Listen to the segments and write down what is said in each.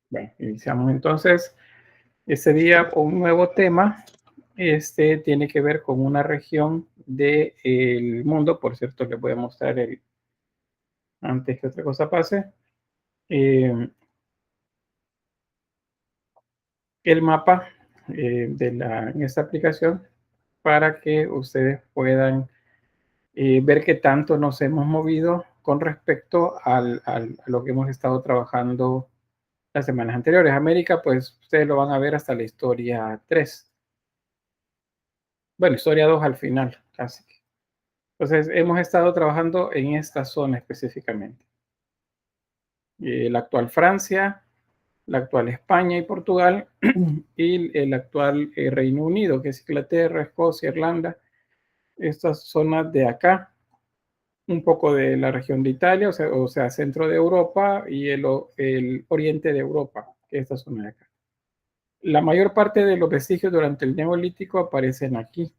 Bueno, iniciamos entonces ese día con un nuevo tema. Este tiene que ver con una región del mundo. Por cierto, les voy a mostrar antes que otra cosa pase, el mapa en esta aplicación para que ustedes puedan ver qué tanto nos hemos movido con respecto a lo que hemos estado trabajando las semanas anteriores. América, pues ustedes lo van a ver hasta la historia 3. Bueno, historia 2 al final, casi. Entonces, hemos estado trabajando en esta zona específicamente. La actual Francia, la actual España y Portugal, y el actual Reino Unido, que es Inglaterra, Escocia, Irlanda, estas zonas de acá, un poco de la región de Italia, o sea centro de Europa y el oriente de Europa, que es esta zona de acá. La mayor parte de los vestigios durante el Neolítico aparecen aquí.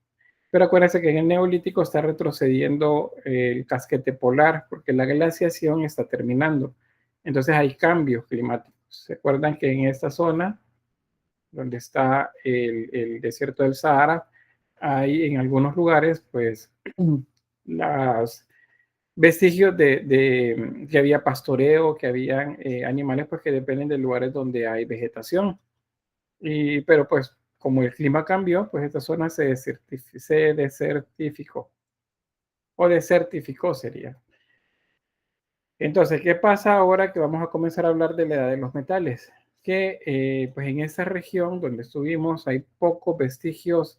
Pero acuérdense que en el Neolítico está retrocediendo el casquete polar porque la glaciación está terminando. Entonces hay cambios climáticos. ¿Se acuerdan que en esta zona, donde está el desierto del Sahara, hay en algunos lugares, pues, los vestigios de que había pastoreo, que habían animales, pues, que dependen de lugares donde hay vegetación. Pero pues como el clima cambió, pues esta zona se desertificó o desertificó sería. Entonces, ¿qué pasa ahora que vamos a comenzar a hablar de la edad de los metales? Que pues en esta región donde estuvimos hay pocos vestigios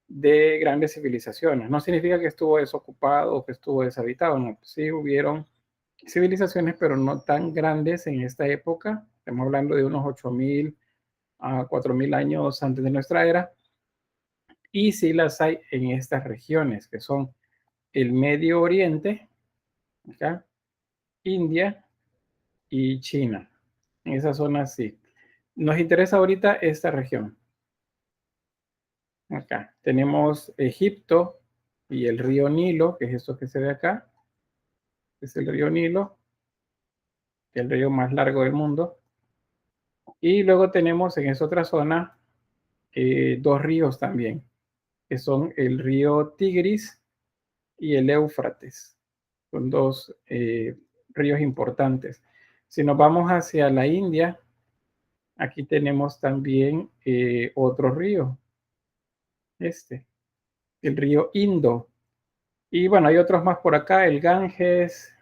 de grandes civilizaciones. No significa que estuvo desocupado o que estuvo deshabitado, no. Sí hubieron civilizaciones, pero no tan grandes en esta época. Estamos hablando de unos 8.000 a 4.000 años antes de nuestra era. Y sí las hay en estas regiones, que son el Medio Oriente, acá, India y China. En esa zona sí. Nos interesa ahorita esta región. Acá tenemos Egipto y el río Nilo, que es esto que se ve acá. Es el río Nilo, el río más largo del mundo. Y luego tenemos en esa otra zona dos ríos también, que son el río Tigris y el Éufrates. Son dos ríos importantes. Si nos vamos hacia la India, aquí tenemos también otro río, el río Indo. Y bueno, hay otros más por acá, el Ganges,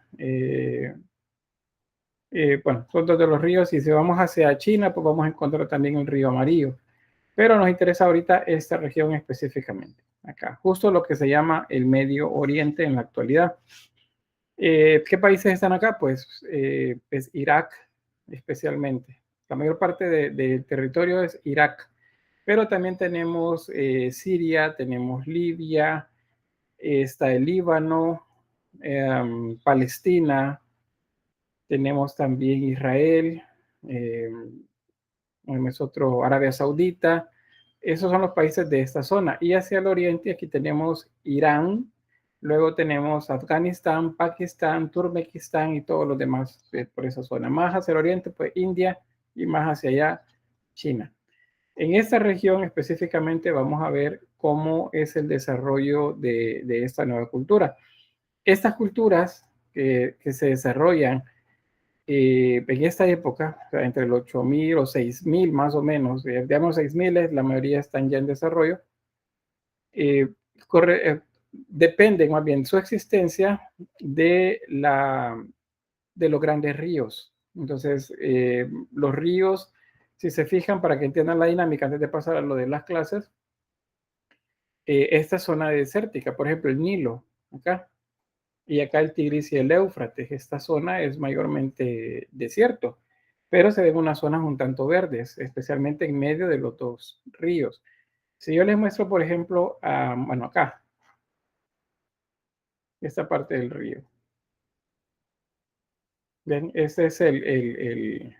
bueno, son dos de los ríos. Y si vamos hacia China, pues vamos a encontrar también el río Amarillo. Pero nos interesa ahorita esta región específicamente, acá, justo lo que se llama el Medio Oriente en la actualidad. ¿Qué países están acá? Pues Irak especialmente. La mayor parte del territorio es Irak, pero también tenemos Siria, tenemos Libia, está el Líbano, Palestina, tenemos también Israel, Arabia Saudita. Esos son los países de esta zona. Y hacia el oriente aquí tenemos Irán, luego tenemos Afganistán, Pakistán, Turkmenistán y todos los demás por esa zona. Más hacia el oriente, pues India, y más hacia allá, China. En esta región específicamente vamos a ver cómo es el desarrollo de esta nueva cultura. Estas culturas que se desarrollan en esta época, o sea, entre el 8.000 o 6.000 más o menos, digamos 6.000, la mayoría están ya en desarrollo, eh, depende más bien su existencia de los grandes ríos. Entonces, los ríos, si se fijan, para que entiendan la dinámica, antes de pasar a lo de las clases, esta zona desértica, por ejemplo, el Nilo, acá, y acá el Tigris y el Éufrates. Esta zona es mayormente desierto, pero se ven unas zonas un tanto verdes, especialmente en medio de los dos ríos. Si yo les muestro, por ejemplo, bueno, acá, esta parte del río. ¿Ven? Este es el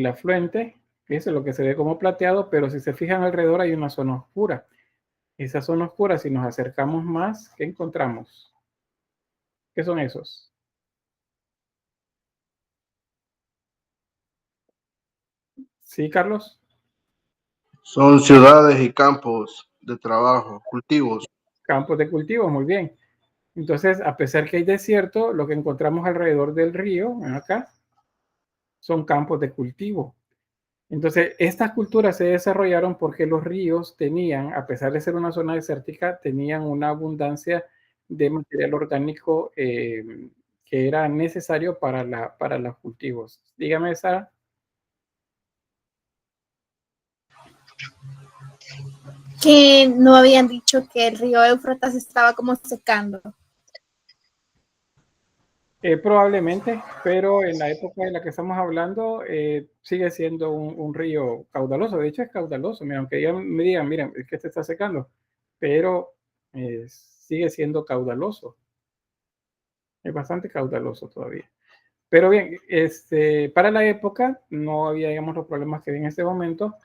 afluente, eso es lo que se ve como plateado, pero si se fijan alrededor hay una zona oscura. Esa zona oscura, si nos acercamos más, ¿qué encontramos? ¿Qué son esos? Sí, Carlos. Son ciudades y campos de trabajo, cultivos. Campos de cultivo, muy bien. Entonces, a pesar que hay desierto, lo que encontramos alrededor del río, acá, son campos de cultivo. Entonces, estas culturas se desarrollaron porque los ríos tenían, a pesar de ser una zona desértica, tenían una abundancia de material orgánico que era necesario para los cultivos. Dígame, Sara. Que no habían dicho que el río Éufrates estaba como secando. Probablemente, pero en la época de la que estamos hablando sigue siendo un río caudaloso. De hecho, es caudaloso. Mira, aunque ya me digan, miren, es que se está secando, pero sigue siendo caudaloso. Es bastante caudaloso todavía. Pero bien, para la época no había, digamos, los problemas que hay en este momento.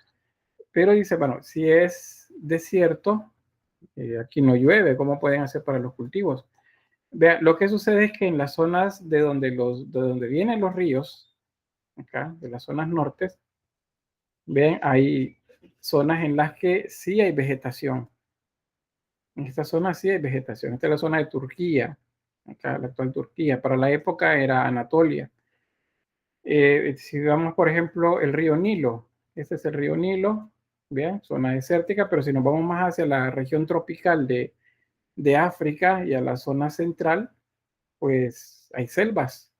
Pero dice, bueno, si es desierto, aquí no llueve, ¿cómo pueden hacer para los cultivos? Vean, lo que sucede es que en las zonas de donde vienen los ríos, acá, de las zonas nortes, ven, hay zonas en las que sí hay vegetación. En esta zona sí hay vegetación. Esta es la zona de Turquía, acá, la actual Turquía. Para la época era Anatolia. Si vamos, por ejemplo, el río Nilo, este es el río Nilo, vean, zona desértica, pero si nos vamos más hacia la región tropical de África y a la zona central, pues hay selvas.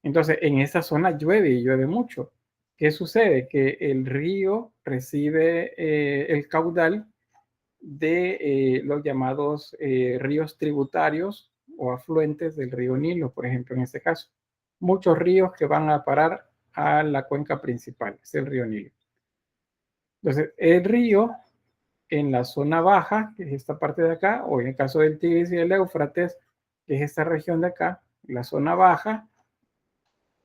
Entonces, en esa zona llueve y llueve mucho. ¿Qué sucede? Que el río recibe el caudal de los llamados ríos tributarios o afluentes del río Nilo, por ejemplo, en este caso. Muchos ríos que van a parar a la cuenca principal, es el río Nilo. Entonces, el río en la zona baja, que es esta parte de acá, o en el caso del Tigris y el Éufrates, que es esta región de acá, la zona baja,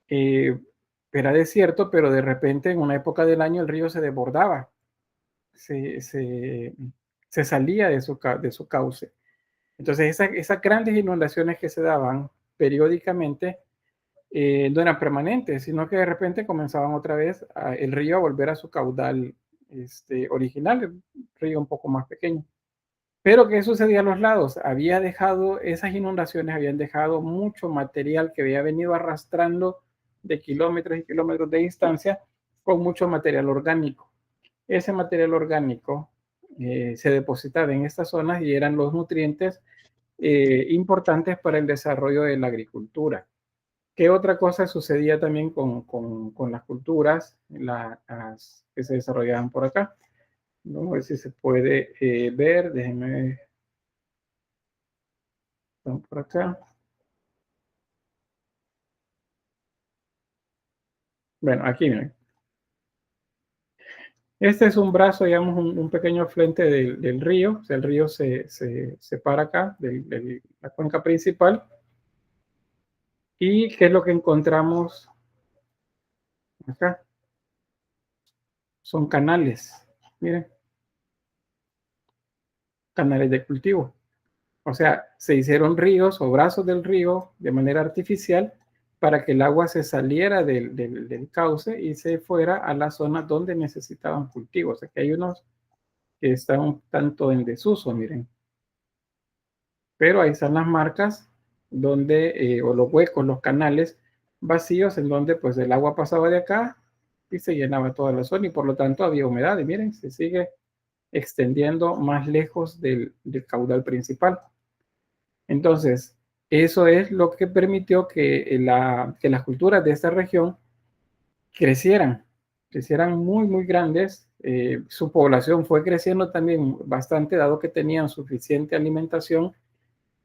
era desierto, pero de repente en una época del año el río se desbordaba, se, se, se salía de su cauce. Entonces esas grandes inundaciones que se daban periódicamente no eran permanentes, sino que de repente comenzaban otra vez el río a volver a su caudal original, el río un poco más pequeño. Pero ¿qué sucedía a los lados? Había dejado, esas inundaciones habían dejado mucho material que había venido arrastrando de kilómetros y kilómetros de distancia con mucho material orgánico. Ese material orgánico se depositaba en estas zonas y eran los nutrientes importantes para el desarrollo de la agricultura. ¿Qué otra cosa sucedía también con las culturas las que se desarrollaban por acá? Vamos a ver si se puede ver. Déjenme. Están por acá. Bueno, aquí miren. Este es un brazo, digamos, un pequeño afluente del río. O sea, el río se separa acá de la cuenca principal. ¿Y qué es lo que encontramos acá? Son canales. Miren, canales de cultivo. O sea, se hicieron ríos o brazos del río de manera artificial para que el agua se saliera del cauce y se fuera a la zona donde necesitaban cultivos. Aquí hay unos que están un tanto en desuso, miren. Pero ahí están las marcas donde, o los huecos, los canales vacíos en donde pues el agua pasaba de acá y se llenaba toda la zona y por lo tanto había humedad. Y miren, se sigue extendiendo más lejos del caudal principal. Entonces, eso es lo que permitió que las culturas de esta región crecieran, crecieran muy, muy grandes. Su población fue creciendo también bastante, dado que tenían suficiente alimentación.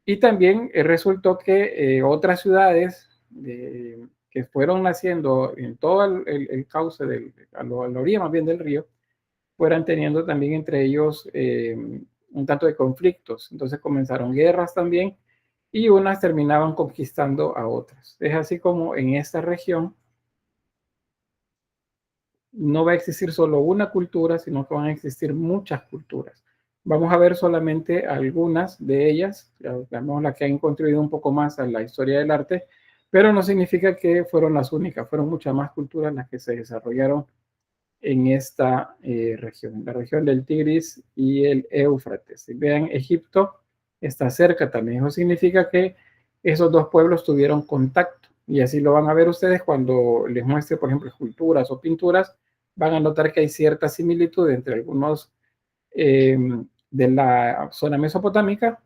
Y también resultó que otras ciudades que fueron naciendo en todo el cauce, a la orilla más bien del río, fueran teniendo también entre ellos un tanto de conflictos. Entonces comenzaron guerras también y unas terminaban conquistando a otras. Es así como en esta región no va a existir solo una cultura, sino que van a existir muchas culturas. Vamos a ver solamente algunas de ellas, digamos las que han contribuido un poco más a la historia del arte, pero no significa que fueron las únicas, fueron muchas más culturas las que se desarrollaron en esta región, la región del Tigris y el Éufrates. Si vean, Egipto está cerca también. Eso significa que esos dos pueblos tuvieron contacto. Y así lo van a ver ustedes cuando les muestre, por ejemplo, esculturas o pinturas. Van a notar que hay cierta similitud entre algunos de la zona mesopotámica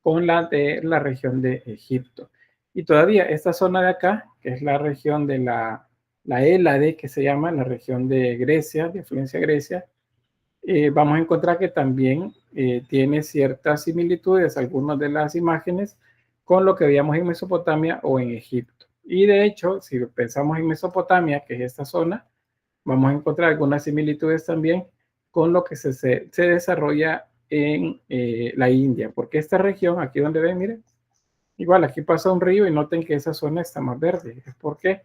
con la de la región de Egipto. Y todavía esta zona de acá, que es la región de la Hélade, que se llama la región de Grecia, de influencia Grecia, vamos a encontrar que también tiene ciertas similitudes, algunas de las imágenes, con lo que veíamos en Mesopotamia o en Egipto. Y de hecho, si pensamos en Mesopotamia, que es esta zona, vamos a encontrar algunas similitudes también con lo que se desarrolla en la India, porque esta región, aquí donde ven, miren, igual aquí pasa un río y noten que esa zona está más verde. Es porque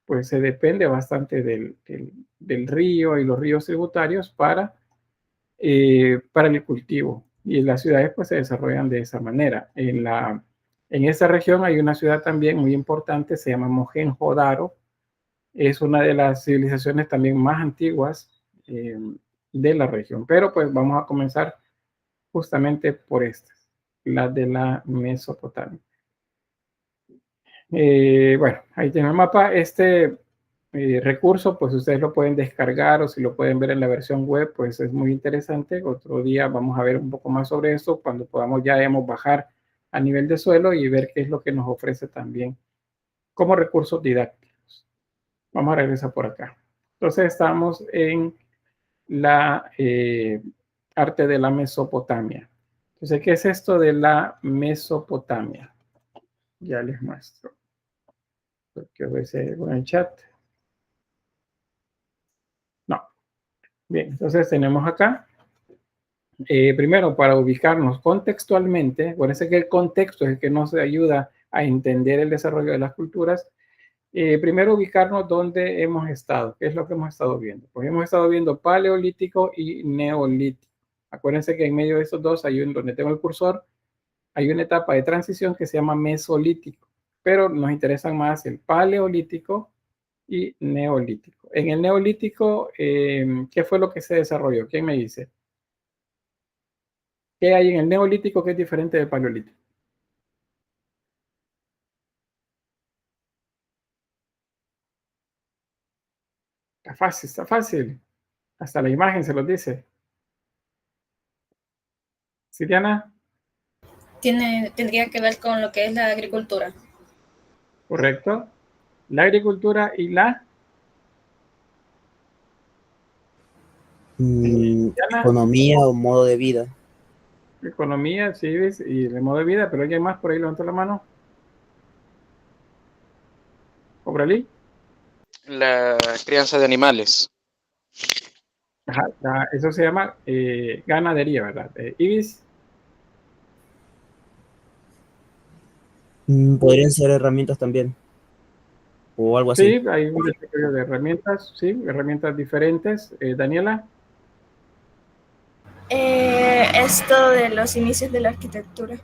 pues se depende bastante del río y los ríos tributarios para el cultivo. Y las ciudades pues se desarrollan de esa manera. En esta región hay una ciudad también muy importante, se llama Mohenjo-Daro. Es una de las civilizaciones también más antiguas de la región. Pero pues vamos a comenzar justamente por estas, las de la Mesopotamia. Bueno, ahí tiene el mapa. Este recurso, pues ustedes lo pueden descargar o si lo pueden ver en la versión web, pues es muy interesante. Otro día vamos a ver un poco más sobre esto cuando podamos ya bajar a nivel de suelo y ver qué es lo que nos ofrece también como recursos didácticos. Vamos a regresar por acá. Entonces estamos en la arte de la Mesopotamia. Entonces, ¿qué es esto de la Mesopotamia? Ya les muestro. Porque a veces con el chat. No. Bien, entonces tenemos acá. Primero, para ubicarnos contextualmente, parece que el contexto es el que nos ayuda a entender el desarrollo de las culturas. Primero, ubicarnos dónde hemos estado. ¿Qué es lo que hemos estado viendo? Pues hemos estado viendo paleolítico y neolítico. Acuérdense que en medio de estos dos, donde tengo el cursor, hay una etapa de transición que se llama mesolítico. Pero nos interesan más el paleolítico y neolítico. En el neolítico, ¿qué fue lo que se desarrolló? ¿Quién me dice? ¿Qué hay en el neolítico que es diferente del paleolítico? Está fácil, está fácil. Hasta la imagen se los dice. ¿Sí, Diana? Tendría que ver con lo que es la agricultura. Correcto. La agricultura y la Economía o modo de vida. economía, sí, y el modo de vida, pero alguien más por ahí levantó la mano. ¿Obralí? La crianza de animales. Ajá, eso se llama ganadería, ¿verdad? Ibis. Podrían ser herramientas también. O algo así. Sí, hay un desarrollo de herramientas, sí, herramientas diferentes. Daniela. Esto de los inicios de la arquitectura.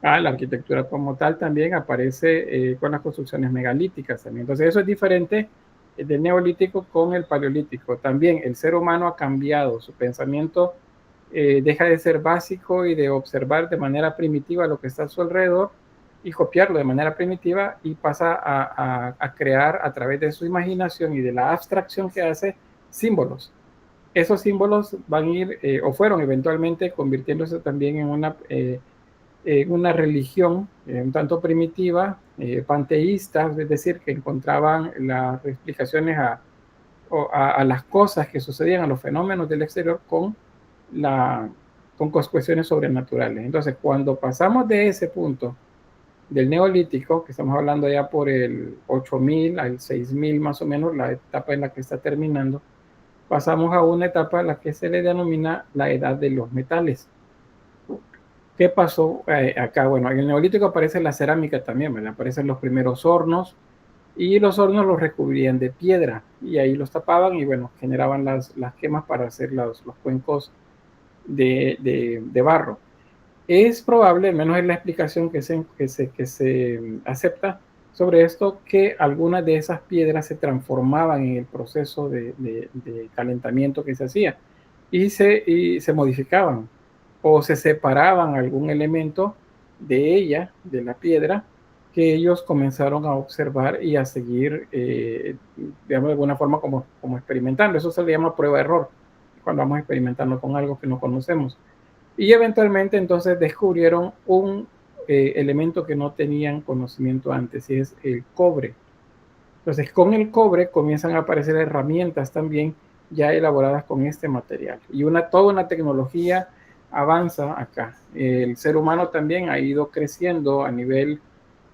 La arquitectura como tal también aparece con las construcciones megalíticas también. Entonces eso es diferente del neolítico con el paleolítico. También el ser humano ha cambiado, su pensamiento deja de ser básico y de observar de manera primitiva lo que está a su alrededor y copiarlo de manera primitiva y pasa a crear a través de su imaginación y de la abstracción que hace símbolos. Esos símbolos van a ir o fueron eventualmente convirtiéndose también en una religión un tanto primitiva, panteísta, es decir, que encontraban las explicaciones a las cosas que sucedían, a los fenómenos del exterior con cuestiones sobrenaturales. Entonces, cuando pasamos de ese punto del neolítico, que estamos hablando ya por el 8000 al 6000 más o menos, la etapa en la que está terminando, pasamos a una etapa en la que se le denomina la edad de los metales. ¿Qué pasó acá? Bueno, en el neolítico aparece la cerámica también, ¿verdad? Aparecen los primeros hornos y los hornos los recubrían de piedra y ahí los tapaban y bueno, generaban las quemas para hacer los cuencos de barro. Es probable, al menos es la explicación que se acepta, sobre esto, que algunas de esas piedras se transformaban en el proceso de calentamiento que se hacía y se modificaban o se separaban algún elemento de ella, de la piedra, que ellos comenzaron a observar y a seguir, digamos, de alguna forma como experimentando. Eso se le llama prueba-error, cuando vamos experimentando con algo que no conocemos. Y eventualmente entonces descubrieron un elemento que no tenían conocimiento antes, y es el cobre. Entonces con el cobre comienzan a aparecer herramientas también ya elaboradas con este material. Y toda una tecnología avanza acá. El ser humano también ha ido creciendo a nivel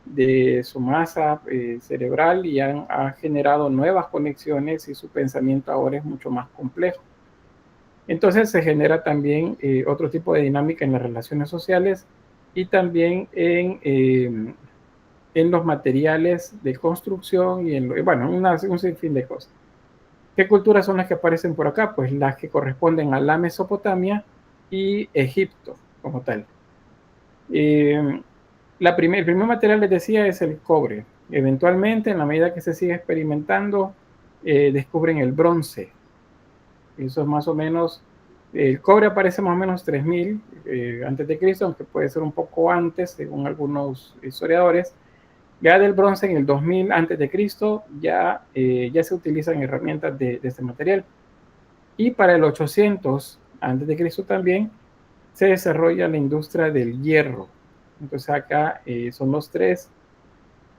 de su masa cerebral y ha generado nuevas conexiones y su pensamiento ahora es mucho más complejo. Entonces se genera también otro tipo de dinámica en las relaciones sociales y también en los materiales de construcción y bueno, un sinfín de cosas. ¿Qué culturas son las que aparecen por acá? Pues las que corresponden a la Mesopotamia y Egipto como tal. El primer material, les decía, es el cobre. Eventualmente, en la medida que se sigue experimentando, descubren el bronce. Eso es más o menos, el cobre aparece más o menos 3000 antes de Cristo, aunque puede ser un poco antes, según algunos historiadores. Ya del bronce en el 2000 antes de Cristo ya se utilizan herramientas de este material. Y para el 800 antes de Cristo también se desarrolla la industria del hierro. Entonces acá son los tres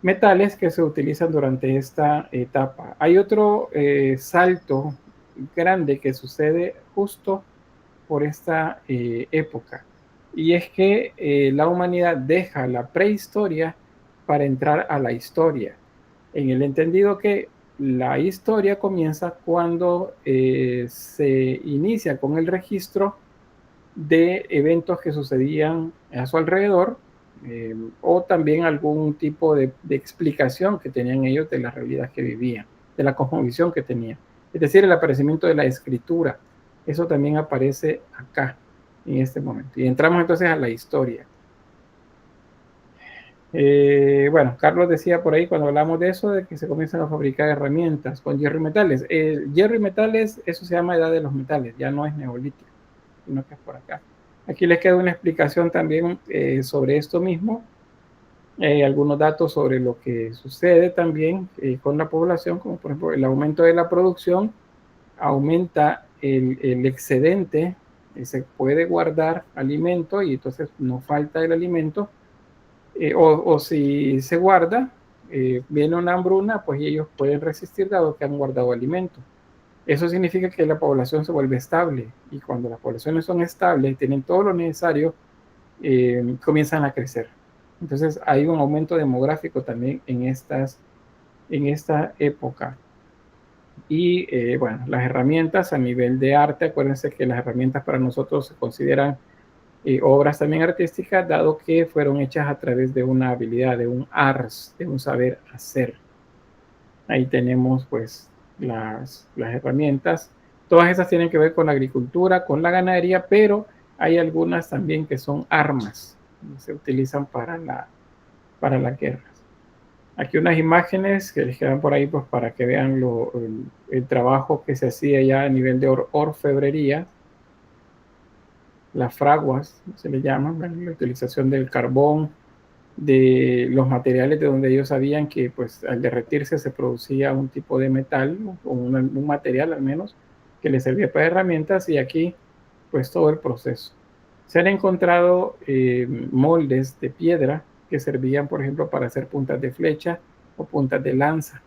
metales que se utilizan durante esta etapa. Hay otro salto grande que sucede justo por esta época, y es que la humanidad deja la prehistoria para entrar a la historia, en el entendido que la historia comienza cuando se inicia con el registro de eventos que sucedían a su alrededor, o también algún tipo de explicación que tenían ellos de la realidad que vivían, de la cosmovisión que tenían. Es decir, el aparecimiento de la escritura. Eso también aparece acá, en este momento. Y entramos entonces a la historia. Bueno, Carlos decía por ahí cuando hablamos de eso, de que se comienzan a fabricar herramientas con hierro y metales. Hierro y metales, eso se llama edad de los metales, ya no es neolítico, sino que es por acá. Aquí les queda una explicación también sobre esto mismo, algunos datos sobre lo que sucede también con la población, como por ejemplo el aumento de la producción, aumenta el excedente, se puede guardar alimento y entonces no falta el alimento, o si se guarda, viene una hambruna, pues ellos pueden resistir dado que han guardado alimento. Eso significa que la población se vuelve estable, y cuando las poblaciones son estables y tienen todo lo necesario, comienzan a crecer. Entonces hay un aumento demográfico también en esta época. Y bueno, las herramientas a nivel de arte, acuérdense que las herramientas para nosotros se consideran obras también artísticas, dado que fueron hechas a través de una habilidad, de un ars, de un saber hacer. Ahí tenemos pues las herramientas. Todas esas tienen que ver con la agricultura, con la ganadería, pero hay algunas también que son armas, se utilizan para las guerras. Aquí unas imágenes que les quedan por ahí pues para que vean el trabajo que se hacía ya a nivel de orfebrería. Las fraguas se le llaman, la utilización del carbón, de los materiales de donde ellos sabían que pues al derretirse se producía un tipo de metal o un material al menos que les servía para herramientas, y aquí pues todo el proceso. Se han encontrado moldes de piedra que servían por ejemplo para hacer puntas de flecha o puntas de lanza.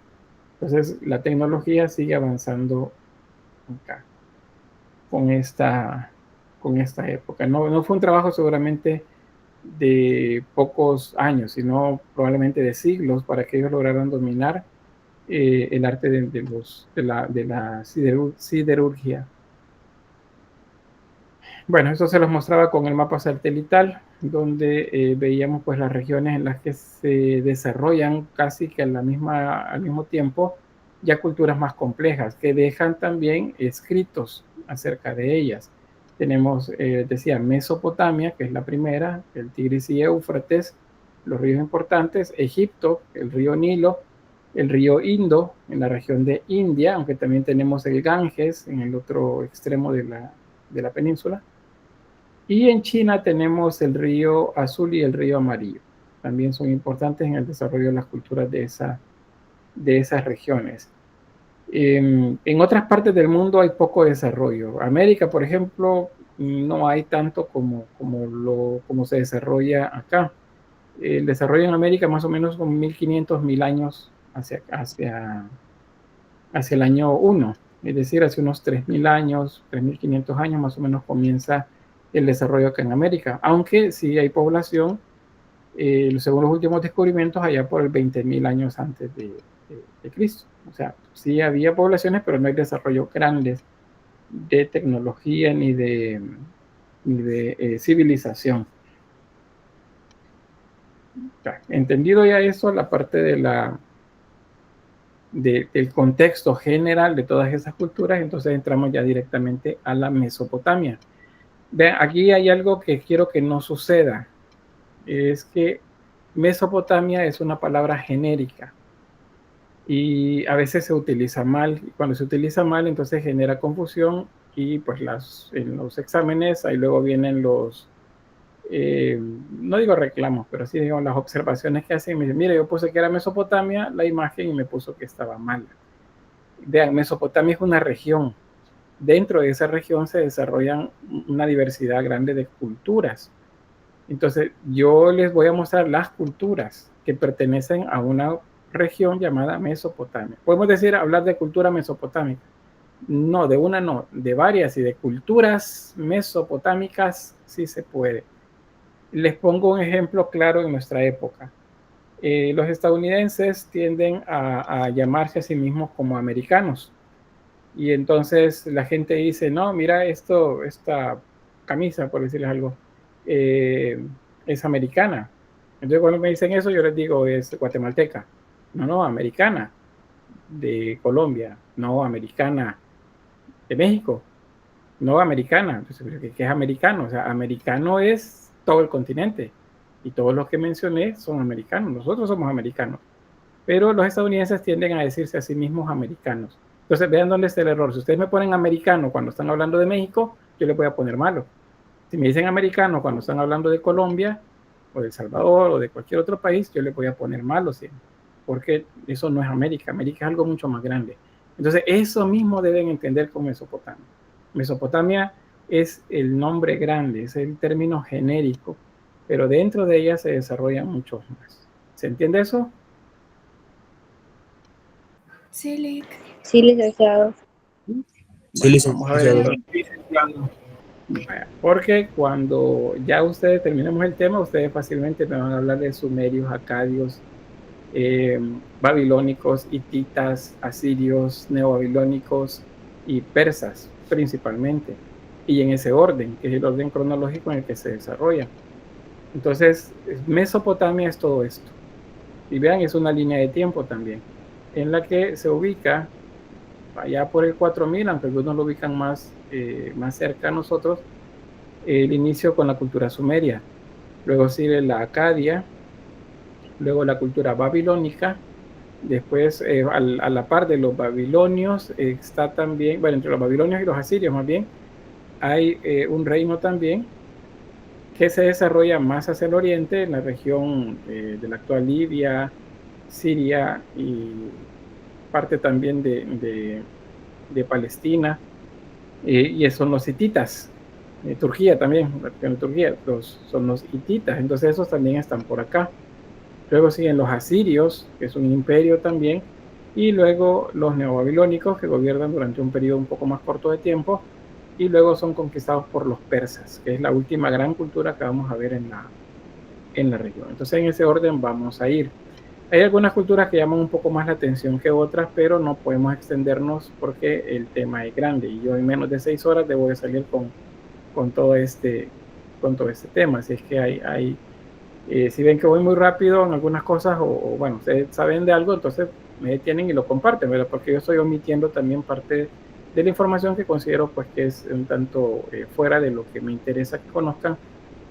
Entonces la tecnología sigue avanzando acá con esta época. No fue un trabajo seguramente de pocos años, sino probablemente de siglos para que ellos lograran dominar el arte de la siderurgia. Bueno, eso se los mostraba con el mapa satelital, donde veíamos pues las regiones en las que se desarrollan casi que al mismo tiempo ya culturas más complejas, que dejan también escritos acerca de ellas. Tenemos, decía, Mesopotamia, que es la primera, el Tigris y Éufrates, los ríos importantes: Egipto, el río Nilo, el río Indo en la región de India, aunque también tenemos el Ganges en el otro extremo de la península. Y en China tenemos el río Azul y el río Amarillo. También son importantes en el desarrollo de las culturas de esas regiones. En otras partes del mundo hay poco desarrollo. América, por ejemplo, no hay tanto como se desarrolla acá. El desarrollo en América más o menos con 1500, 1000 años hacia el año 1, es decir, hace unos 3000 años, 3500 años más o menos comienza el desarrollo acá en América, aunque sí hay población, según los últimos descubrimientos, allá por el 20.000 años antes de Cristo. O sea, sí había poblaciones, pero no hay desarrollo grandes de tecnología ni de civilización. Entendido ya eso, la parte del contexto general de todas esas culturas, entonces entramos ya directamente a la Mesopotamia. Vean, aquí hay algo que quiero que no suceda, es que Mesopotamia es una palabra genérica y a veces se utiliza mal. Cuando se utiliza mal, entonces genera confusión y pues en los exámenes ahí luego vienen los no digo reclamos, pero sí digo las observaciones que hacen. Me dicen, mire, yo puse que era Mesopotamia la imagen y me puso que estaba mal. Vean, Mesopotamia es una región. Dentro de esa región se desarrollan una diversidad grande de culturas. Entonces, yo les voy a mostrar las culturas que pertenecen a una región llamada Mesopotamia. Podemos decir, hablar de cultura mesopotámica. No, de una no, de varias, y de culturas mesopotámicas sí se puede. Les pongo un ejemplo claro en nuestra época. Los estadounidenses tienden a llamarse a sí mismos como americanos. Y entonces la gente dice, no, mira esta camisa, por decirles algo, es americana. Entonces cuando me dicen eso, yo les digo, es guatemalteca. No, americana. De Colombia. No, americana. De México. No, americana. Entonces, ¿qué es americano? O sea, americano es todo el continente, y todos los que mencioné son americanos. Nosotros somos americanos, pero los estadounidenses tienden a decirse a sí mismos americanos. Entonces vean dónde está el error. Si ustedes me ponen americano cuando están hablando de México, yo les voy a poner malo. Si me dicen americano cuando están hablando de Colombia o de El Salvador o de cualquier otro país, yo les voy a poner malo siempre, porque eso no es América. América es algo mucho más grande. Entonces eso mismo deben entender con Mesopotamia. Mesopotamia es el nombre grande, es el término genérico, pero dentro de ella se desarrollan muchos más. ¿Se entiende eso? Sí, Lick. Sí, licenciado. Sí, licenciado. Vamos a ver entonces. Porque cuando ya ustedes terminemos el tema, ustedes fácilmente me van a hablar de sumerios, acadios, babilónicos, hititas, asirios, neobabilónicos y persas principalmente, y en ese orden, que es el orden cronológico en el que se desarrolla. Entonces, Mesopotamia es todo esto. Y vean, es una línea de tiempo también, en la que se ubica allá por el 4000, aunque algunos lo ubican más cerca a nosotros, el inicio con la cultura sumeria. Luego sigue la Acadia, luego la cultura babilónica. Después, a la par de los babilonios, está también, bueno, entre los babilonios y los asirios más bien, hay un reino también que se desarrolla más hacia el oriente, en la región de la actual Libia, Siria y parte también de Palestina, y son los hititas. Turquía también, Turquía, son los hititas, entonces esos también están por acá. Luego siguen los asirios, que es un imperio también, y luego los neobabilónicos, que gobiernan durante un periodo un poco más corto de tiempo, y luego son conquistados por los persas, que es la última gran cultura que vamos a ver en la región. Entonces en ese orden vamos a ir. Hay algunas culturas que llaman un poco más la atención que otras, pero no podemos extendernos porque el tema es grande, y yo en menos de 6 horas debo de salir con todo este tema. Así es que si ven que voy muy rápido en algunas cosas, o bueno, ustedes saben de algo, entonces me detienen y lo comparten, ¿verdad? Porque yo estoy omitiendo también parte de la información que considero pues que es un tanto fuera de lo que me interesa que conozcan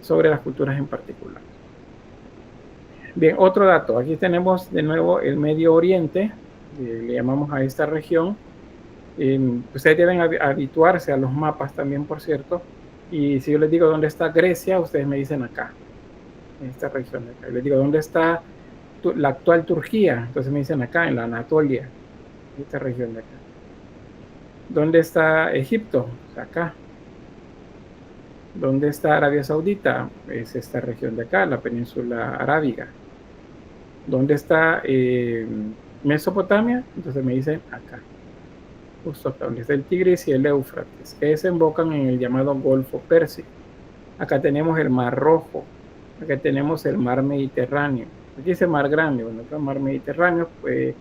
sobre las culturas en particular. Bien, otro dato. Aquí tenemos de nuevo el Medio Oriente, le llamamos a esta región. Ustedes deben habituarse a los mapas también, por cierto. Y si yo les digo dónde está Grecia, ustedes me dicen acá, en esta región de acá. Les digo dónde está la actual Turquía, entonces me dicen acá, en la Anatolia, esta región de acá. ¿Dónde está Egipto? Acá. ¿Dónde está Arabia Saudita? Es esta región de acá, la península arábiga. ¿Dónde está Mesopotamia? Entonces me dicen acá, justo acá, donde está el Tigris y el Éufrates, que desembocan en el llamado Golfo Pérsico. Acá tenemos el Mar Rojo, acá tenemos el Mar Mediterráneo. Aquí es el Mar Grande, bueno, acá el Mar Mediterráneo, pues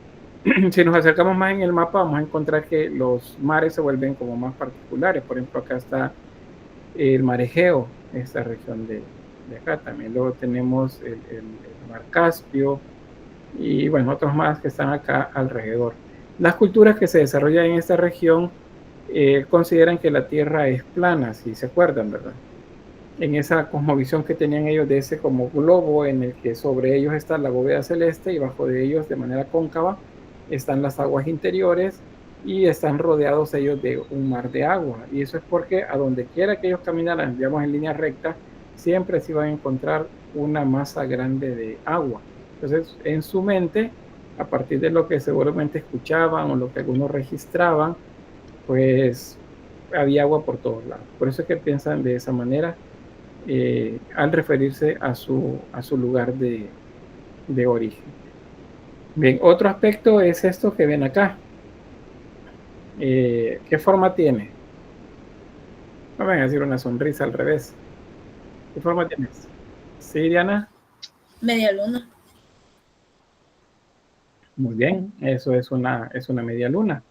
si nos acercamos más en el mapa vamos a encontrar que los mares se vuelven como más particulares. Por ejemplo, acá está el Mar Egeo, esta región de acá también. Luego tenemos el Mar Caspio y bueno, otros más que están acá alrededor. Las culturas que se desarrollan en esta región consideran que la Tierra es plana, si se acuerdan, ¿verdad? En esa cosmovisión que tenían ellos de ese como globo en el que sobre ellos está la bóveda celeste y bajo de ellos de manera cóncava están las aguas interiores y están rodeados ellos de un mar de agua. Y eso es porque a donde quiera que ellos caminaran, digamos en línea recta, siempre se iban a encontrar una masa grande de agua. Entonces, en su mente, a partir de lo que seguramente escuchaban o lo que algunos registraban, pues había agua por todos lados. Por eso es que piensan de esa manera al referirse a su lugar de origen. Bien, otro aspecto es esto que ven acá. ¿Qué forma tiene? No me van a decir una sonrisa al revés. ¿Qué forma tiene? ¿Sí, Diana? Media luna. Muy bien, eso es una media luna.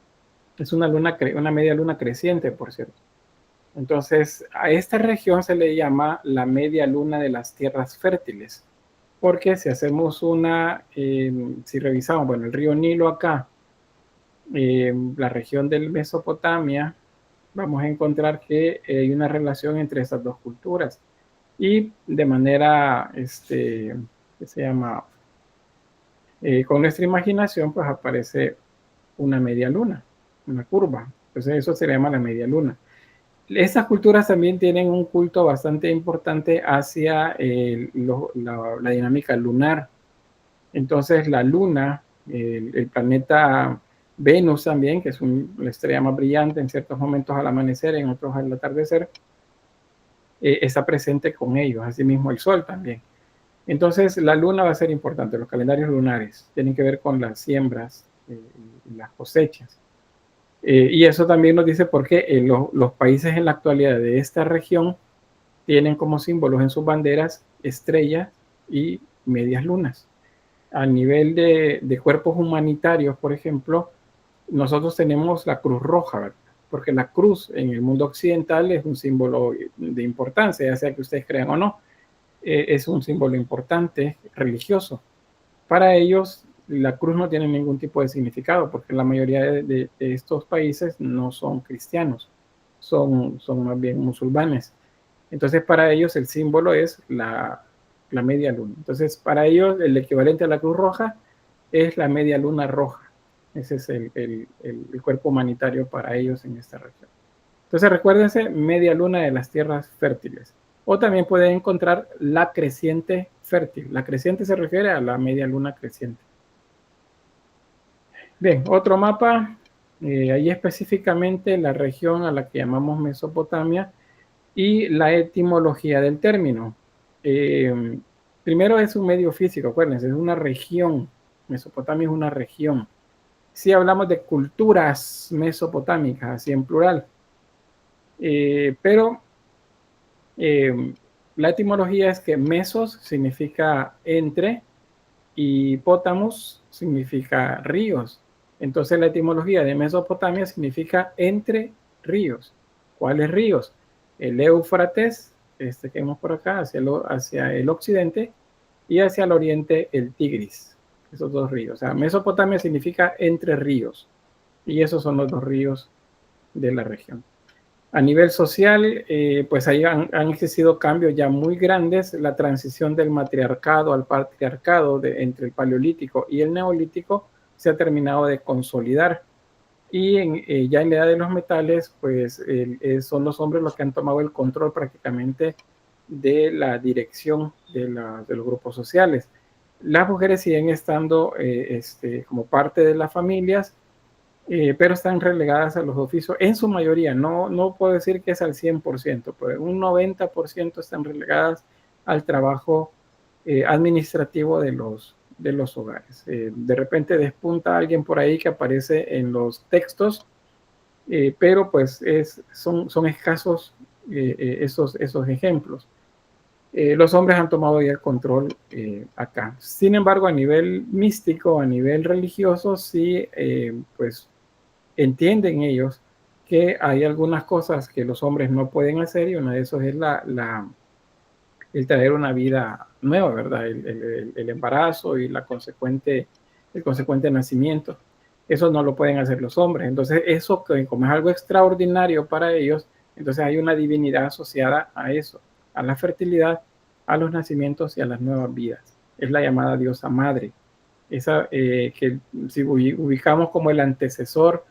Es una media luna creciente, por cierto. Entonces, a esta región se le llama la media luna de las tierras fértiles, porque si hacemos si revisamos, bueno, el río Nilo acá, la región del Mesopotamia, vamos a encontrar que hay una relación entre estas dos culturas. Y de manera, ¿qué se llama? Con nuestra imaginación, pues aparece una media luna, una curva. Entonces eso se llama la media luna. Estas culturas también tienen un culto bastante importante hacia la dinámica lunar. Entonces la luna, el planeta Venus también, que es la estrella más brillante en ciertos momentos al amanecer, en otros al atardecer, está presente con ellos, asimismo el sol también. Entonces la luna va a ser importante, los calendarios lunares tienen que ver con las siembras y las cosechas. Y eso también nos dice por qué los países en la actualidad de esta región tienen como símbolos en sus banderas estrellas y medias lunas. A nivel de cuerpos humanitarios, por ejemplo, nosotros tenemos la Cruz Roja, ¿verdad? Porque la cruz en el mundo occidental es un símbolo de importancia, ya sea que ustedes crean o no, es un símbolo importante, religioso. Para ellos, la cruz no tiene ningún tipo de significado, porque la mayoría de estos países no son cristianos, son más bien musulmanes. Entonces, para ellos el símbolo es la media luna. Entonces, para ellos el equivalente a la Cruz Roja es la media luna roja. Ese es el cuerpo humanitario para ellos en esta región. Entonces, recuérdense, media luna de las tierras fértiles. O también pueden encontrar la creciente fértil. La creciente se refiere a la media luna creciente. Bien, otro mapa. Ahí específicamente la región a la que llamamos Mesopotamia y la etimología del término. Primero es un medio físico, acuérdense, es una región. Mesopotamia es una región. Si hablamos de culturas mesopotámicas, así en plural. Pero la etimología es que mesos significa entre y pótamos significa ríos. Entonces la etimología de Mesopotamia significa entre ríos. ¿Cuáles ríos? El Éufrates, que vemos por acá, hacia el occidente, y hacia el oriente el Tigris. Esos dos ríos. O sea, Mesopotamia significa entre ríos. Y esos son los dos ríos de la región. A nivel social, pues ahí han existido cambios ya muy grandes. La transición del matriarcado al patriarcado entre el paleolítico y el neolítico se ha terminado de consolidar. Y ya en la edad de los metales, pues son los hombres los que han tomado el control prácticamente de la dirección de los grupos sociales. Las mujeres siguen estando como parte de las familias, pero están relegadas a los oficios en su mayoría. No puedo decir que es al 100%, pero un 90% están relegadas al trabajo administrativo de los hogares. De repente despunta alguien por ahí que aparece en los textos, pero pues son escasos esos ejemplos. Los hombres han tomado ya el control acá. Sin embargo, a nivel místico, a nivel religioso, sí, pues entienden ellos que hay algunas cosas que los hombres no pueden hacer, y una de esos es el traer una vida nueva, ¿verdad? El embarazo y el consecuente nacimiento. Eso no lo pueden hacer los hombres. Entonces, eso como es algo extraordinario para ellos, entonces hay una divinidad asociada a eso, a la fertilidad, a los nacimientos y a las nuevas vidas. Es la llamada diosa madre. Esa que si ubicamos como el antecesor,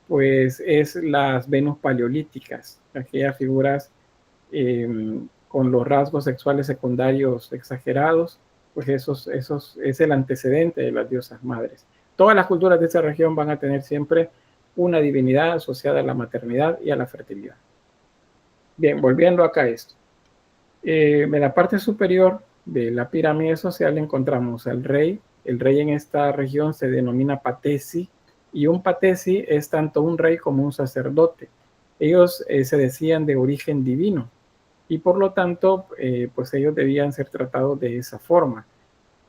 pues es las Venus paleolíticas, aquellas figuras con los rasgos sexuales secundarios exagerados, pues es el antecedente de las diosas madres. Todas las culturas de esa región van a tener siempre una divinidad asociada a la maternidad y a la fertilidad. Bien, volviendo acá a esto. En la parte superior de la pirámide social encontramos al rey. El rey en esta región se denomina patesi, y un patesi es tanto un rey como un sacerdote. Ellos se decían de origen divino, y por lo tanto, pues ellos debían ser tratados de esa forma.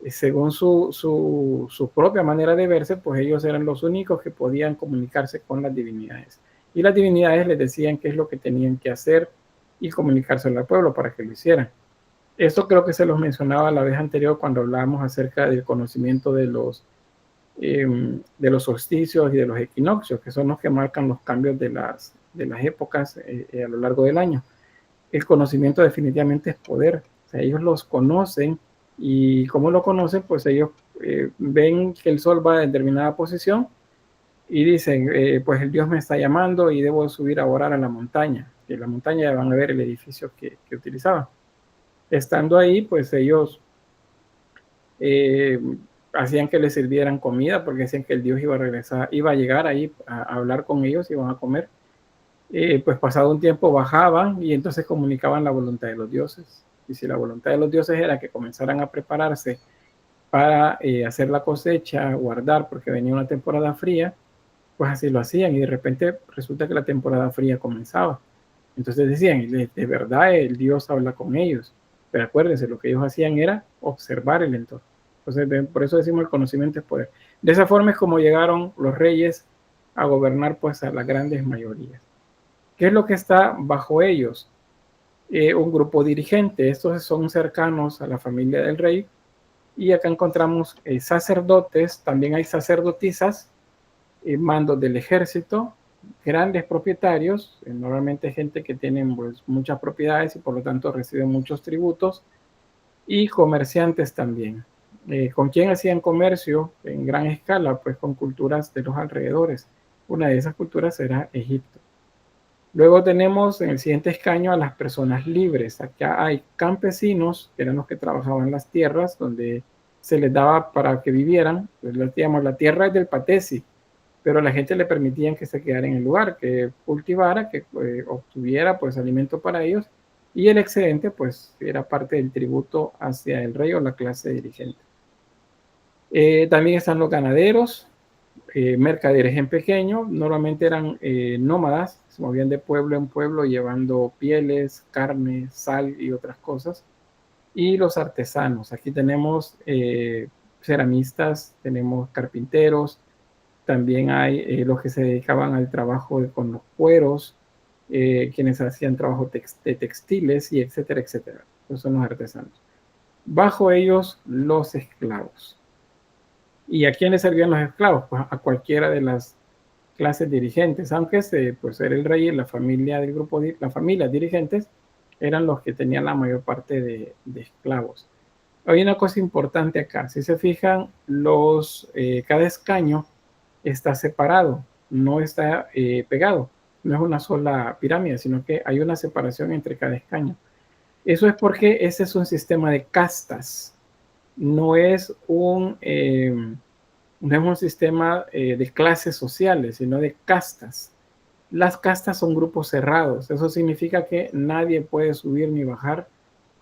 Según su propia manera de verse, pues ellos eran los únicos que podían comunicarse con las divinidades. Y las divinidades les decían qué es lo que tenían que hacer y comunicárselo al pueblo para que lo hicieran. Esto creo que se los mencionaba la vez anterior cuando hablábamos acerca del conocimiento de los solsticios y de los equinoccios, que son los que marcan los cambios de las épocas a lo largo del año. El conocimiento definitivamente es poder. O sea, ellos los conocen, y como lo conocen, pues ellos ven que el sol va a determinada posición y dicen, pues el Dios me está llamando y debo subir a orar a la montaña. Y en la montaña van a ver el edificio que utilizaban. Estando ahí, pues ellos hacían que les sirvieran comida, porque decían que el Dios iba a regresar, iba a llegar ahí a hablar con ellos, iban a comer. Pues pasado un tiempo bajaban y entonces comunicaban la voluntad de los dioses. Y si la voluntad de los dioses era que comenzaran a prepararse para hacer la cosecha, guardar, porque venía una temporada fría, pues así lo hacían, y de repente resulta que la temporada fría comenzaba. Entonces decían, de verdad el Dios habla con ellos. Pero acuérdense, lo que ellos hacían era observar el entorno. Entonces, por eso decimos el conocimiento es poder. De esa forma es como llegaron los reyes a gobernar pues a las grandes mayorías. ¿Qué es lo que está bajo ellos? Un grupo dirigente. Estos son cercanos a la familia del rey. Y acá encontramos sacerdotes, también hay sacerdotisas, mandos del ejército, grandes propietarios, normalmente gente que tienen pues muchas propiedades y por lo tanto reciben muchos tributos, y comerciantes también. ¿Con quién hacían comercio en gran escala? Pues con culturas de los alrededores. Una de esas culturas era Egipto. Luego tenemos en el siguiente escaño a las personas libres. Acá hay campesinos, que eran los que trabajaban las tierras, donde se les daba para que vivieran. Pues digamos, la tierra es del patesi, pero a la gente le permitían que se quedara en el lugar, que cultivara, que obtuviera pues alimento para ellos, y el excedente pues era parte del tributo hacia el rey o la clase dirigente. También están los ganaderos, mercaderes en pequeño, normalmente eran nómadas, se movían de pueblo en pueblo llevando pieles, carne, sal y otras cosas. Y los artesanos, aquí tenemos ceramistas, tenemos carpinteros, también hay los que se dedicaban al trabajo con los cueros, quienes hacían trabajo de textiles, y etcétera, etcétera. Esos son los artesanos. Bajo ellos, los esclavos. ¿Y a quiénes servían los esclavos? Pues a cualquiera de las clases dirigentes, aunque pues era el rey y la familia del grupo, las familias dirigentes eran los que tenían la mayor parte de esclavos. Hay una cosa importante acá, si se fijan, cada escaño está separado, no está pegado, no es una sola pirámide, sino que hay una separación entre cada escaño. Eso es porque ese es un sistema de castas, no es un sistema de clases sociales, sino de castas. Las castas son grupos cerrados, eso significa que nadie puede subir ni bajar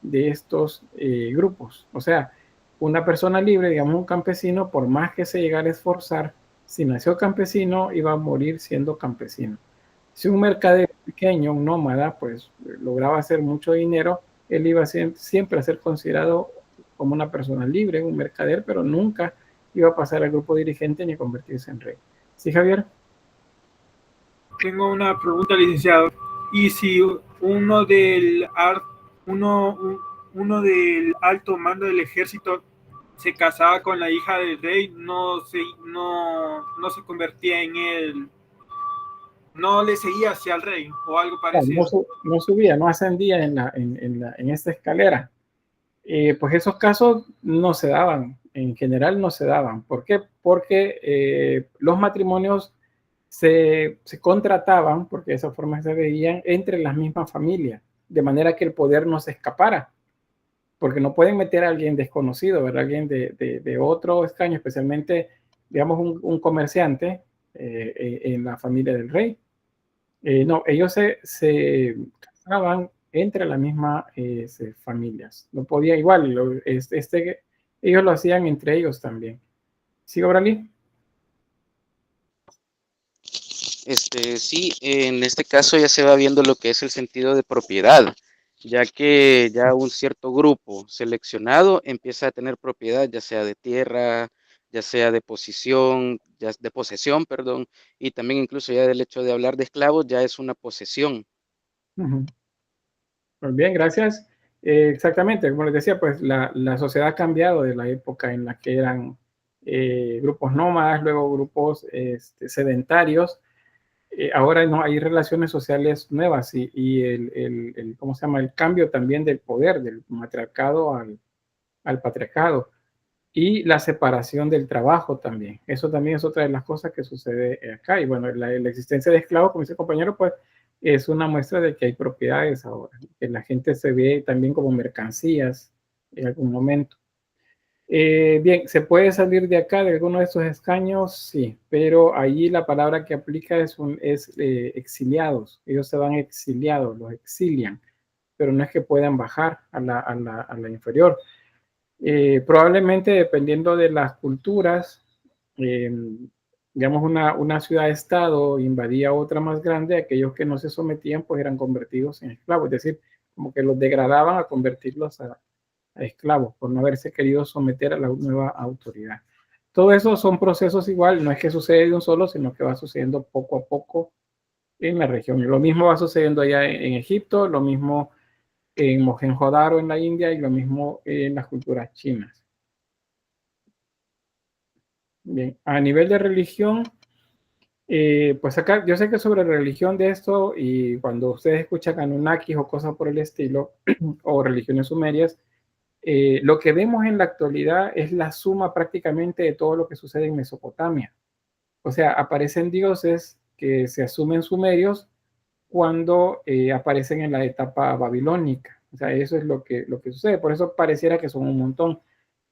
de estos grupos. O sea, una persona libre, digamos un campesino, por más que se llegara a esforzar, si nació campesino, iba a morir siendo campesino. Si un mercader pequeño, un nómada, pues lograba hacer mucho dinero, él iba siempre a ser considerado como una persona libre, un mercader, pero nunca iba a pasar al grupo dirigente ni a convertirse en rey. ¿Sí, Javier? Tengo una pregunta, licenciado. ¿Y si uno del alto mando del ejército se casaba con la hija del rey, no se convertía en él, no le seguía hacia el rey o algo parecido? No subía, no ascendía en esta escalera. Pues esos casos no se daban, en general no se daban. ¿Por qué? Porque los matrimonios se contrataban, porque de esa forma se veían entre las mismas familias, de manera que el poder no se escapara, porque no pueden meter a alguien desconocido, ¿verdad? Alguien de otro escaño, especialmente, digamos, un comerciante en la familia del rey. No, ellos se casaban entre las mismas familias. No podía igual, ellos lo hacían entre ellos también. ¿Sigo, Brali? Sí, en este caso ya se va viendo lo que es el sentido de propiedad, ya que ya un cierto grupo seleccionado empieza a tener propiedad, ya sea de tierra, ya sea de posesión, perdón, y también incluso ya del hecho de hablar de esclavos ya es una posesión. Muy bien, gracias. Exactamente, como les decía, pues la sociedad ha cambiado de la época en la que eran grupos nómadas, luego grupos sedentarios. Ahora no hay relaciones sociales nuevas y ¿cómo se llama? El cambio también del poder, del matriarcado al patriarcado, y la separación del trabajo también. Eso también es otra de las cosas que sucede acá. Y bueno, la existencia de esclavos, como dice el compañero, pues es una muestra de que hay propiedades ahora, que la gente se ve también como mercancías en algún momento. Bien, ¿se puede salir de acá, de alguno de estos escaños? Sí, pero allí la palabra que aplica es exiliados. Ellos se van exiliados, los exilian, pero no es que puedan bajar a la inferior. Probablemente, dependiendo de las culturas, digamos una ciudad-estado invadía otra más grande, aquellos que no se sometían pues eran convertidos en esclavos, es decir, como que los degradaban a convertirlos a esclavos por no haberse querido someter a la nueva autoridad. Todo eso son procesos igual, no es que sucede de un solo, sino que va sucediendo poco a poco en la región. Y lo mismo va sucediendo allá en Egipto, lo mismo en Mohenjo-Daro en la India y lo mismo en las culturas chinas. Bien, a nivel de religión, pues acá yo sé que sobre religión de esto, y cuando ustedes escuchan Anunnakis o cosas por el estilo, o religiones sumerias, lo que vemos en la actualidad es la suma prácticamente de todo lo que sucede en Mesopotamia. O sea, aparecen dioses que se asumen sumerios cuando aparecen en la etapa babilónica. O sea, eso es lo que sucede. Por eso pareciera que son un montón.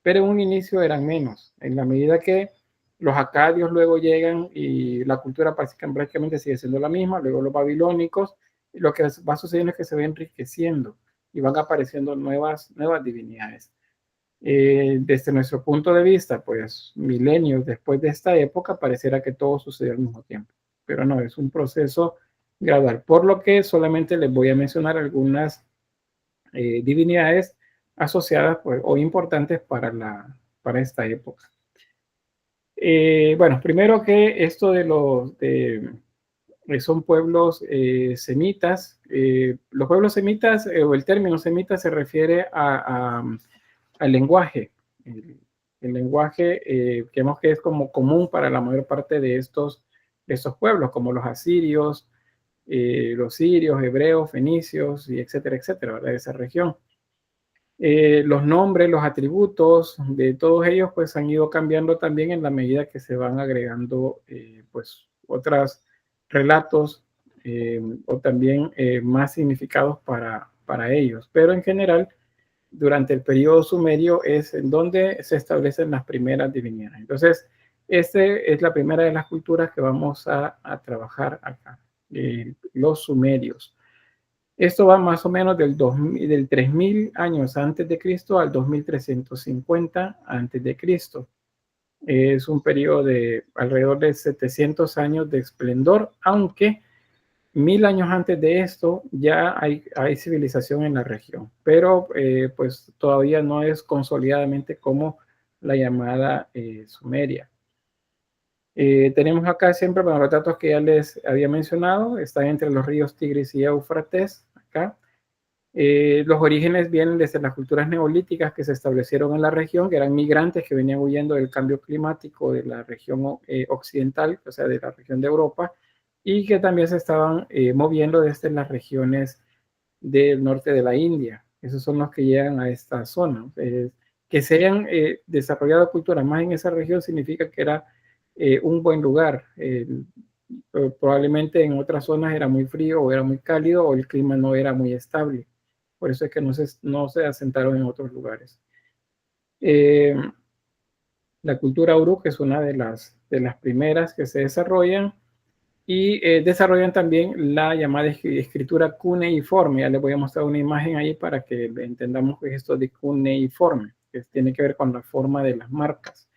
Pero en un inicio eran menos. En la medida que los acadios luego llegan y la cultura prácticamente sigue siendo la misma, luego los babilónicos, lo que va sucediendo es que se va enriqueciendo y van apareciendo nuevas divinidades. Desde nuestro punto de vista, pues milenios después de esta época, pareciera que todo sucedió al mismo tiempo. Pero no, es un proceso gradual. Por lo que solamente les voy a mencionar algunas divinidades asociadas pues, o importantes para esta época. Bueno, primero que esto son pueblos semitas. Los pueblos semitas, o el término semita se refiere al lenguaje. El lenguaje que vemos que es como común para la mayor parte de estos estos pueblos, como los asirios, los sirios, hebreos, fenicios, y etcétera, etcétera, ¿verdad? De esa región. Los nombres, los atributos de todos ellos pues han ido cambiando también en la medida que se van agregando pues otros relatos o también más significados para ellos. Pero en general, durante el periodo sumerio es en donde se establecen las primeras divinidades. Entonces, esta es la primera de las culturas que vamos a trabajar acá, los sumerios. Esto va más o menos del 3000 años antes de Cristo al 2350 antes de Cristo. Es un periodo de alrededor de 700 años de esplendor, aunque 1000 años antes de esto ya hay civilización en la región, pero pues todavía no es consolidadamente como la llamada Sumeria. Tenemos acá siempre bueno, los datos que ya les había mencionado, están entre los ríos Tigris y Éufrates, acá. Los orígenes vienen desde las culturas neolíticas que se establecieron en la región, que eran migrantes que venían huyendo del cambio climático de la región occidental, o sea, de la región de Europa, y que también se estaban moviendo desde las regiones del norte de la India. Esos son los que llegan a esta zona. Que se hayan desarrollado culturas más en esa región significa que era un buen lugar. Probablemente en otras zonas era muy frío o era muy cálido o el clima no era muy estable. Por eso es que no se asentaron en otros lugares. La cultura Uruk es una de las primeras que se desarrollan y desarrollan también la llamada escritura cuneiforme. Ya les voy a mostrar una imagen ahí para que entendamos qué es esto de cuneiforme, que tiene que ver con la forma de las marcas.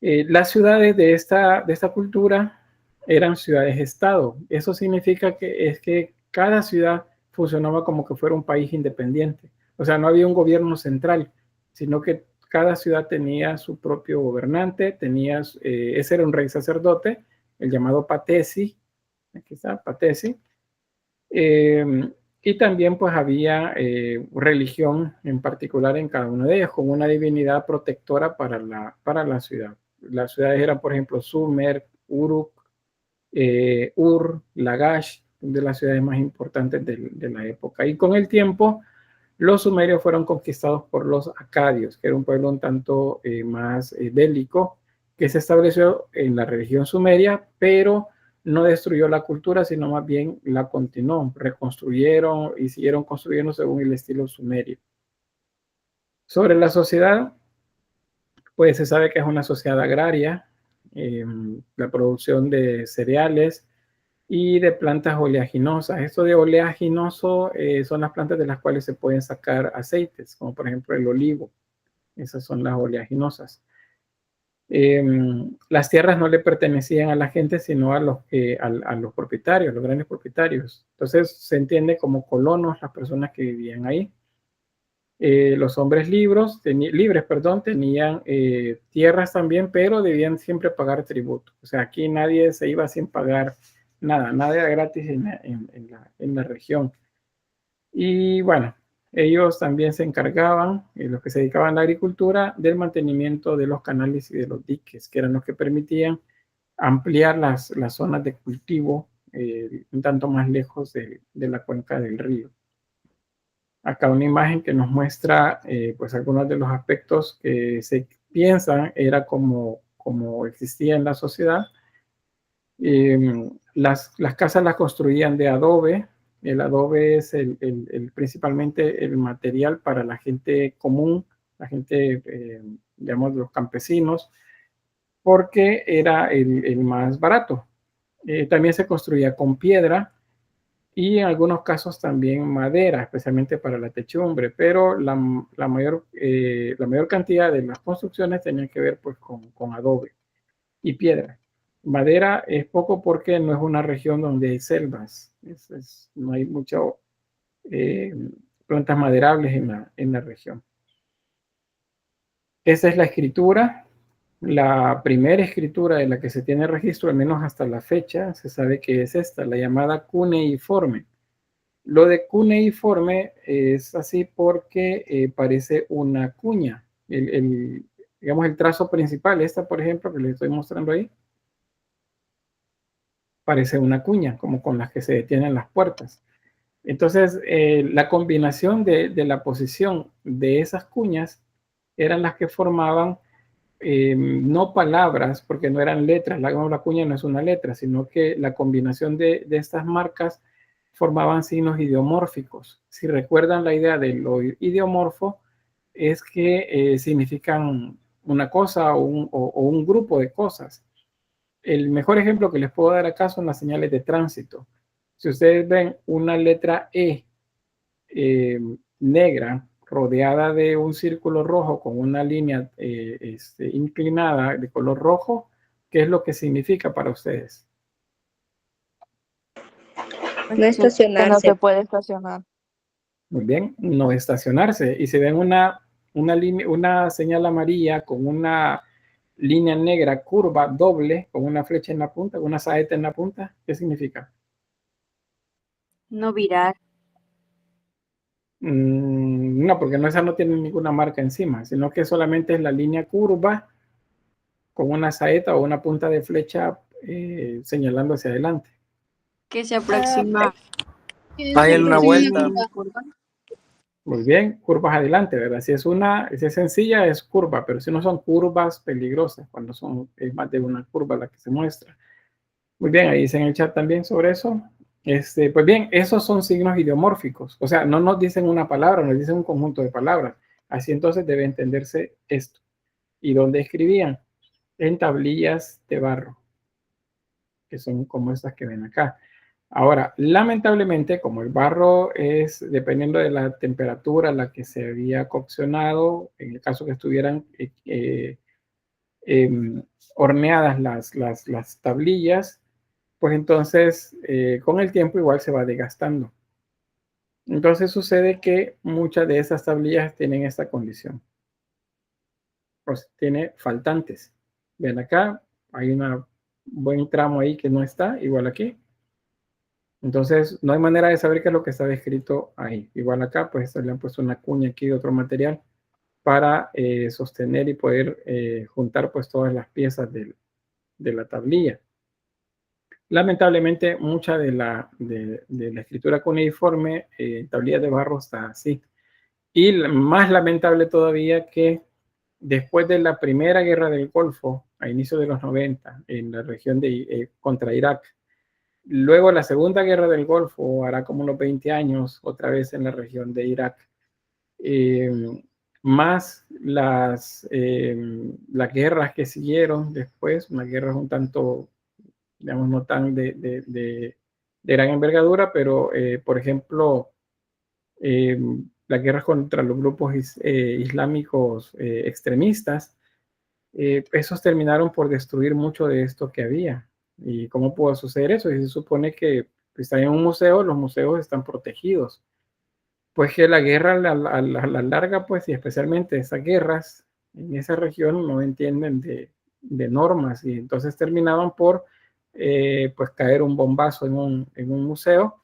Las ciudades de esta cultura eran ciudades-estado. Eso significa que cada ciudad funcionaba como que fuera un país independiente. O sea, no había un gobierno central, sino que cada ciudad tenía su propio gobernante, ese era un rey sacerdote, el llamado Patesi, aquí está, Patesi, y también pues había religión en particular en cada uno de ellos, con una divinidad protectora para la ciudad. Las ciudades eran, por ejemplo, Sumer, Uruk, Ur, Lagash, de las ciudades más importantes de la época. Y con el tiempo, los sumerios fueron conquistados por los acadios, que era un pueblo un tanto más bélico, que se estableció en la región sumeria, pero no destruyó la cultura, sino más bien la continuó, reconstruyeron y siguieron construyendo según el estilo sumerio. Sobre la sociedad, pues se sabe que es una sociedad agraria, la producción de cereales y de plantas oleaginosas. Esto de oleaginoso son las plantas de las cuales se pueden sacar aceites, como por ejemplo el olivo. Esas son las oleaginosas. Las tierras no le pertenecían a la gente, sino a los propietarios, los grandes propietarios. Entonces se entiende como colonos las personas que vivían ahí. Los hombres libres, tenían tierras también, pero debían siempre pagar tributo. O sea, aquí nadie se iba sin pagar nada era gratis en la región. Y bueno, ellos también se encargaban, los que se dedicaban a la agricultura, del mantenimiento de los canales y de los diques, que eran los que permitían ampliar las zonas de cultivo un tanto más lejos de la cuenca del río. Acá una imagen que nos muestra pues algunos de los aspectos que se piensan era como existía en la sociedad. Las casas las construían de adobe. El adobe es principalmente el material para la gente común, la gente, digamos, los campesinos, porque era el más barato. También se construía con piedra y en algunos casos también madera, especialmente para la techumbre, pero la mayor cantidad de las construcciones tenían que ver pues con adobe y piedra. Madera es poco porque no es una región donde hay selvas, no hay muchas plantas maderables en la región. Esa es la escritura. La primera escritura de la que se tiene registro, al menos hasta la fecha, se sabe que es esta, la llamada cuneiforme. Lo de cuneiforme es así porque parece una cuña. Digamos, el trazo principal, esta por ejemplo, que les estoy mostrando ahí, parece una cuña, como con las que se detienen las puertas. Entonces, la combinación de la posición de esas cuñas eran las que formaban no palabras, porque no eran letras, la cuña no es una letra, sino que la combinación de estas marcas formaban signos idiomórficos. Si recuerdan la idea de lo idiomorfo, es que significan una cosa o un grupo de cosas. El mejor ejemplo que les puedo dar acá son las señales de tránsito. Si ustedes ven una letra E negra rodeada de un círculo rojo con una línea inclinada de color rojo, ¿qué es lo que significa para ustedes? No estacionarse. Que no se puede estacionar. Muy bien, no estacionarse. Y si ven una señal amarilla con una línea negra curva doble, con una flecha en la punta, con una saeta en la punta, ¿qué significa? No virar. No, porque esa no tiene ninguna marca encima, sino que solamente es la línea curva con una saeta o una punta de flecha señalando hacia adelante. Que se aproxima. Hay una vuelta. Muy bien, curvas adelante, ¿verdad? Si es sencilla, es curva, pero si no son curvas peligrosas, cuando es más de una curva la que se muestra. Muy bien, ahí dice en el chat también sobre eso. Pues bien, esos son signos idiomórficos. O sea, no nos dicen una palabra, nos dicen un conjunto de palabras. Así entonces debe entenderse esto. ¿Y dónde escribían? En tablillas de barro, que son como estas que ven acá. Ahora, lamentablemente, como el barro es, dependiendo de la temperatura a la que se había coccionado, en el caso que estuvieran horneadas las tablillas, pues entonces con el tiempo igual se va desgastando. Entonces sucede que muchas de esas tablillas tienen esta condición. Pues tiene faltantes. Ven acá, hay un buen tramo ahí que no está, igual aquí. Entonces, no hay manera de saber qué es lo que está escrito ahí. Igual acá, pues le han puesto una cuña aquí de otro material para sostener y poder juntar pues todas las piezas de la tablilla. Lamentablemente, mucha de la escritura cuneiforme en tablillas de barro está así. Y más lamentable todavía que después de la primera guerra del Golfo, a inicios de los 90, en la región contra Irak, luego la segunda guerra del Golfo, hará como unos 20 años, otra vez en la región de Irak, más las guerras que siguieron después, unas guerras un tanto, digamos, no tan de gran envergadura, pero por ejemplo, las guerras contra los grupos islámicos extremistas, esos terminaron por destruir mucho de esto que había. ¿Y cómo pudo suceder eso? Y se supone que está en un museo, los museos están protegidos. Pues que la guerra a la larga, pues, y especialmente esas guerras en esa región no entienden de normas, y entonces terminaban por pues caer un bombazo en un museo,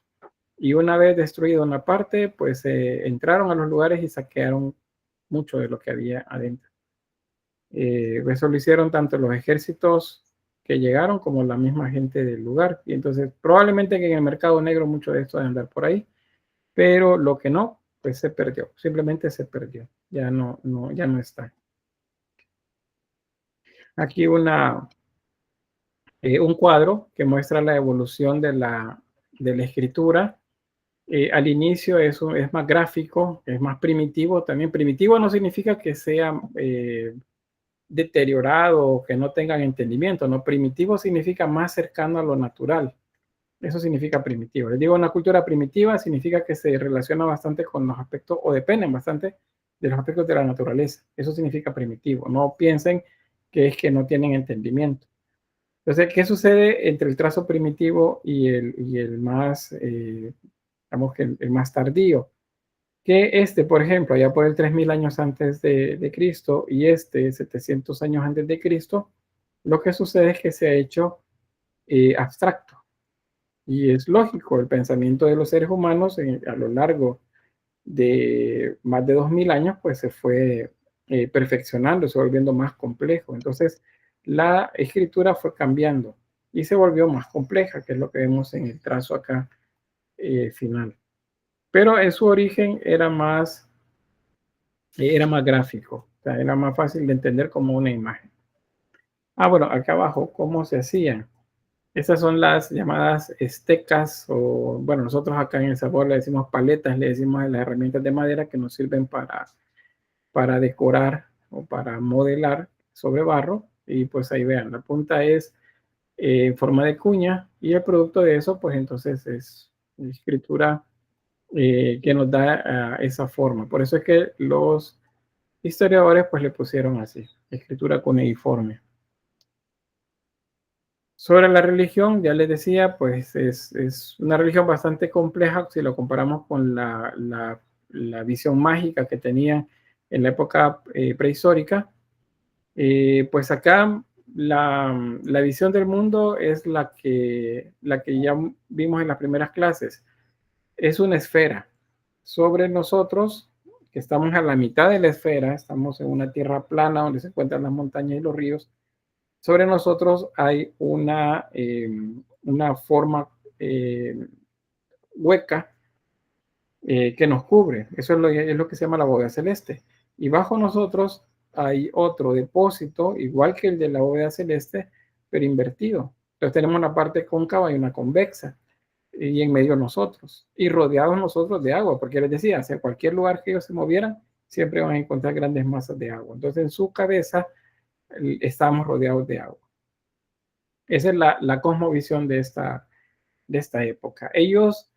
y una vez destruida una parte, pues entraron a los lugares y saquearon mucho de lo que había adentro. Eso lo hicieron tanto los ejércitos que llegaron como la misma gente del lugar, y entonces probablemente que en el mercado negro mucho de esto debe andar por ahí, pero lo que no, pues se perdió, simplemente se perdió, ya no está. Aquí un cuadro que muestra la evolución de la escritura. Al inicio es más gráfico, es más primitivo. También primitivo no significa que sea deteriorado o que no tengan entendimiento, no, primitivo significa más cercano a lo natural. Eso significa primitivo. Les digo, una cultura primitiva significa que se relaciona bastante con los aspectos, o dependen bastante de los aspectos de la naturaleza. Eso significa primitivo. No piensen que es que no tienen entendimiento. Entonces, ¿qué sucede entre el trazo primitivo y el más, digamos que el más tardío? Que por ejemplo, allá por el 3000 años antes de Cristo y 700 años antes de Cristo, lo que sucede es que se ha hecho abstracto. Y es lógico, el pensamiento de los seres humanos a lo largo de más de 2000 años, pues se fue perfeccionando, se fue volviendo más complejo. Entonces, la escritura fue cambiando. y se volvió más compleja, que es lo que vemos en el trazo acá final. Pero en su origen era más gráfico, o sea, era más fácil de entender como una imagen. Bueno, acá abajo, ¿cómo se hacían? Estas son las llamadas estecas, o bueno, nosotros acá en El Salvador le decimos paletas, le decimos a las herramientas de madera que nos sirven para decorar o para modelar sobre barro. Y pues ahí vean, la punta es en forma de cuña y el producto de eso, pues entonces es escritura que nos da esa forma. Por eso es que los historiadores pues le pusieron así, escritura cuneiforme. Sobre la religión, ya les decía, pues es una religión bastante compleja si lo comparamos con la visión mágica que tenían en la época prehistórica. Pues acá la visión del mundo es la que ya vimos en las primeras clases. Es una esfera. Sobre nosotros, que estamos a la mitad de la esfera, estamos en una tierra plana donde se encuentran las montañas y los ríos. Sobre nosotros hay una forma hueca que nos cubre. Eso es lo que se llama la bóveda celeste. Y bajo nosotros hay otro depósito, igual que el de la bóveda celeste, pero invertido. Entonces tenemos una parte cóncava y una convexa. Y en medio nosotros. Y rodeados nosotros de agua, porque les decía, hacia cualquier lugar que ellos se movieran, siempre van a encontrar grandes masas de agua. Entonces en su cabeza estamos rodeados de agua. Esa es la cosmovisión de esta época. Ellos,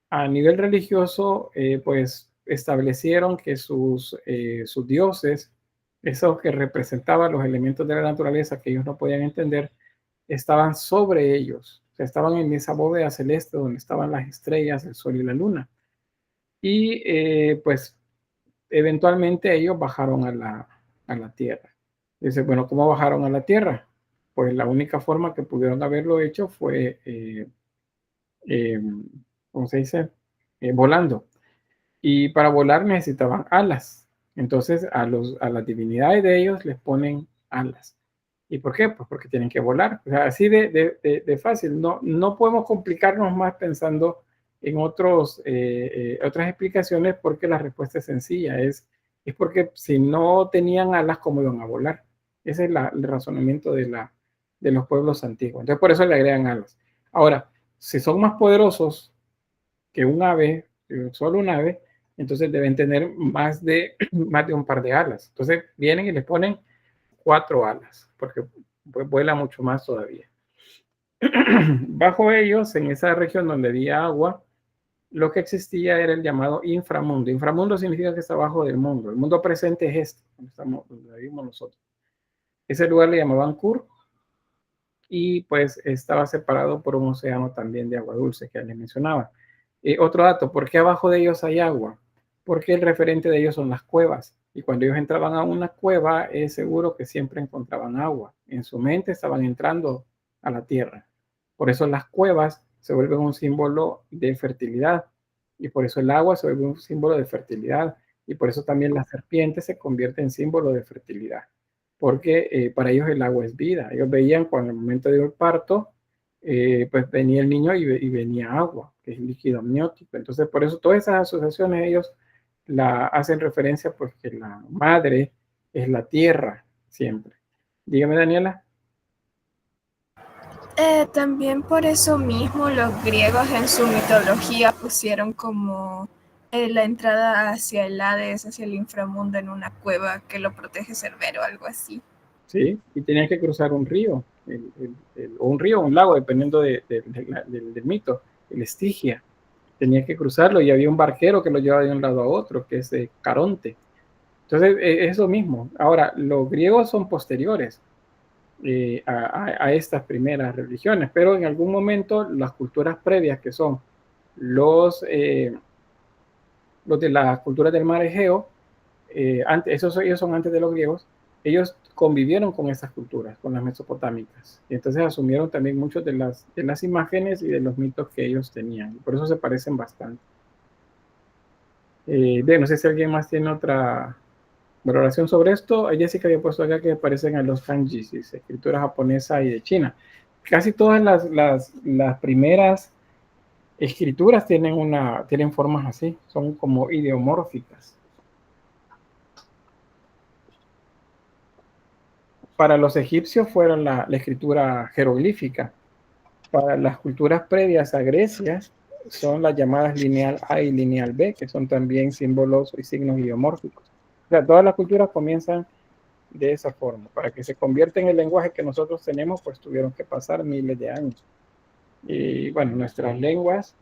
a nivel religioso, pues establecieron que sus dioses, esos que representaban los elementos de la naturaleza que ellos no podían entender, estaban sobre ellos. O sea, estaban en esa bóveda celeste donde estaban las estrellas, el sol y la luna. Y pues eventualmente ellos bajaron a la tierra. Dice, bueno, ¿cómo bajaron a la tierra? Pues la única forma que pudieron haberlo hecho fue, ¿cómo se dice? Volando. Y para volar necesitaban alas. Entonces a las divinidades de ellos les ponen alas. ¿Y por qué? Pues porque tienen que volar. O sea, así de fácil. No podemos complicarnos más pensando en otras explicaciones, porque la respuesta es sencilla. Es porque si no tenían alas, ¿cómo iban a volar? Ese es el razonamiento de los pueblos antiguos. Entonces, por eso le agregan alas. Ahora, si son más poderosos que un ave, solo un ave, entonces deben tener más de un par de alas. Entonces, vienen y les ponen 4 alas, porque pues vuela mucho más todavía. Bajo ellos, en esa región donde había agua, lo que existía era el llamado inframundo. Inframundo significa que está abajo del mundo. El mundo presente es este, donde vivimos nosotros. Ese lugar le llamaban Kur, y pues estaba separado por un océano también de agua dulce que les mencionaba. Otro dato, ¿por qué abajo de ellos hay agua? Porque el referente de ellos son las cuevas. Y cuando ellos entraban a una cueva, es seguro que siempre encontraban agua. En su mente estaban entrando a la tierra. Por eso las cuevas se vuelven un símbolo de fertilidad. Y por eso el agua se vuelve un símbolo de fertilidad. Y por eso también la serpiente se convierte en símbolo de fertilidad. Porque para ellos el agua es vida. Ellos veían cuando en el momento del parto, pues venía el niño y venía agua, que es líquido amniótico. Entonces, por eso todas esas asociaciones ellos la hacen referencia, pues que la madre es la tierra siempre. Dígame, Daniela. También por eso mismo los griegos en su mitología pusieron como la entrada hacia el Hades, hacia el inframundo, en una cueva que lo protege Cerbero, algo así. Sí, y tenían que cruzar un río, o un río o un lago, dependiendo del mito, el Estigia. Tenía que cruzarlo y había un barquero que lo llevaba de un lado a otro, que es Caronte. Entonces, es lo mismo. Ahora, los griegos son posteriores a estas primeras religiones, pero en algún momento las culturas previas, que son los de las culturas del mar Egeo, ellos son antes de los griegos, ellos convivieron con estas culturas, con las mesopotámicas, y entonces asumieron también muchas de las imágenes y de los mitos que ellos tenían, y por eso se parecen bastante. No sé si alguien más tiene otra valoración sobre esto. Jessica había puesto acá que parecen a los kanjis, escritura japonesa y de China. casi todas las primeras escrituras tienen formas así, son como ideomórficas. Para los egipcios fueron la escritura jeroglífica. Para las culturas previas a Grecia son las llamadas lineal A y lineal B, que son también símbolos y signos ideomórficos. O sea, todas las culturas comienzan de esa forma. Para que se convierta en el lenguaje que nosotros tenemos, pues tuvieron que pasar miles de años. Y bueno, nuestras lenguas,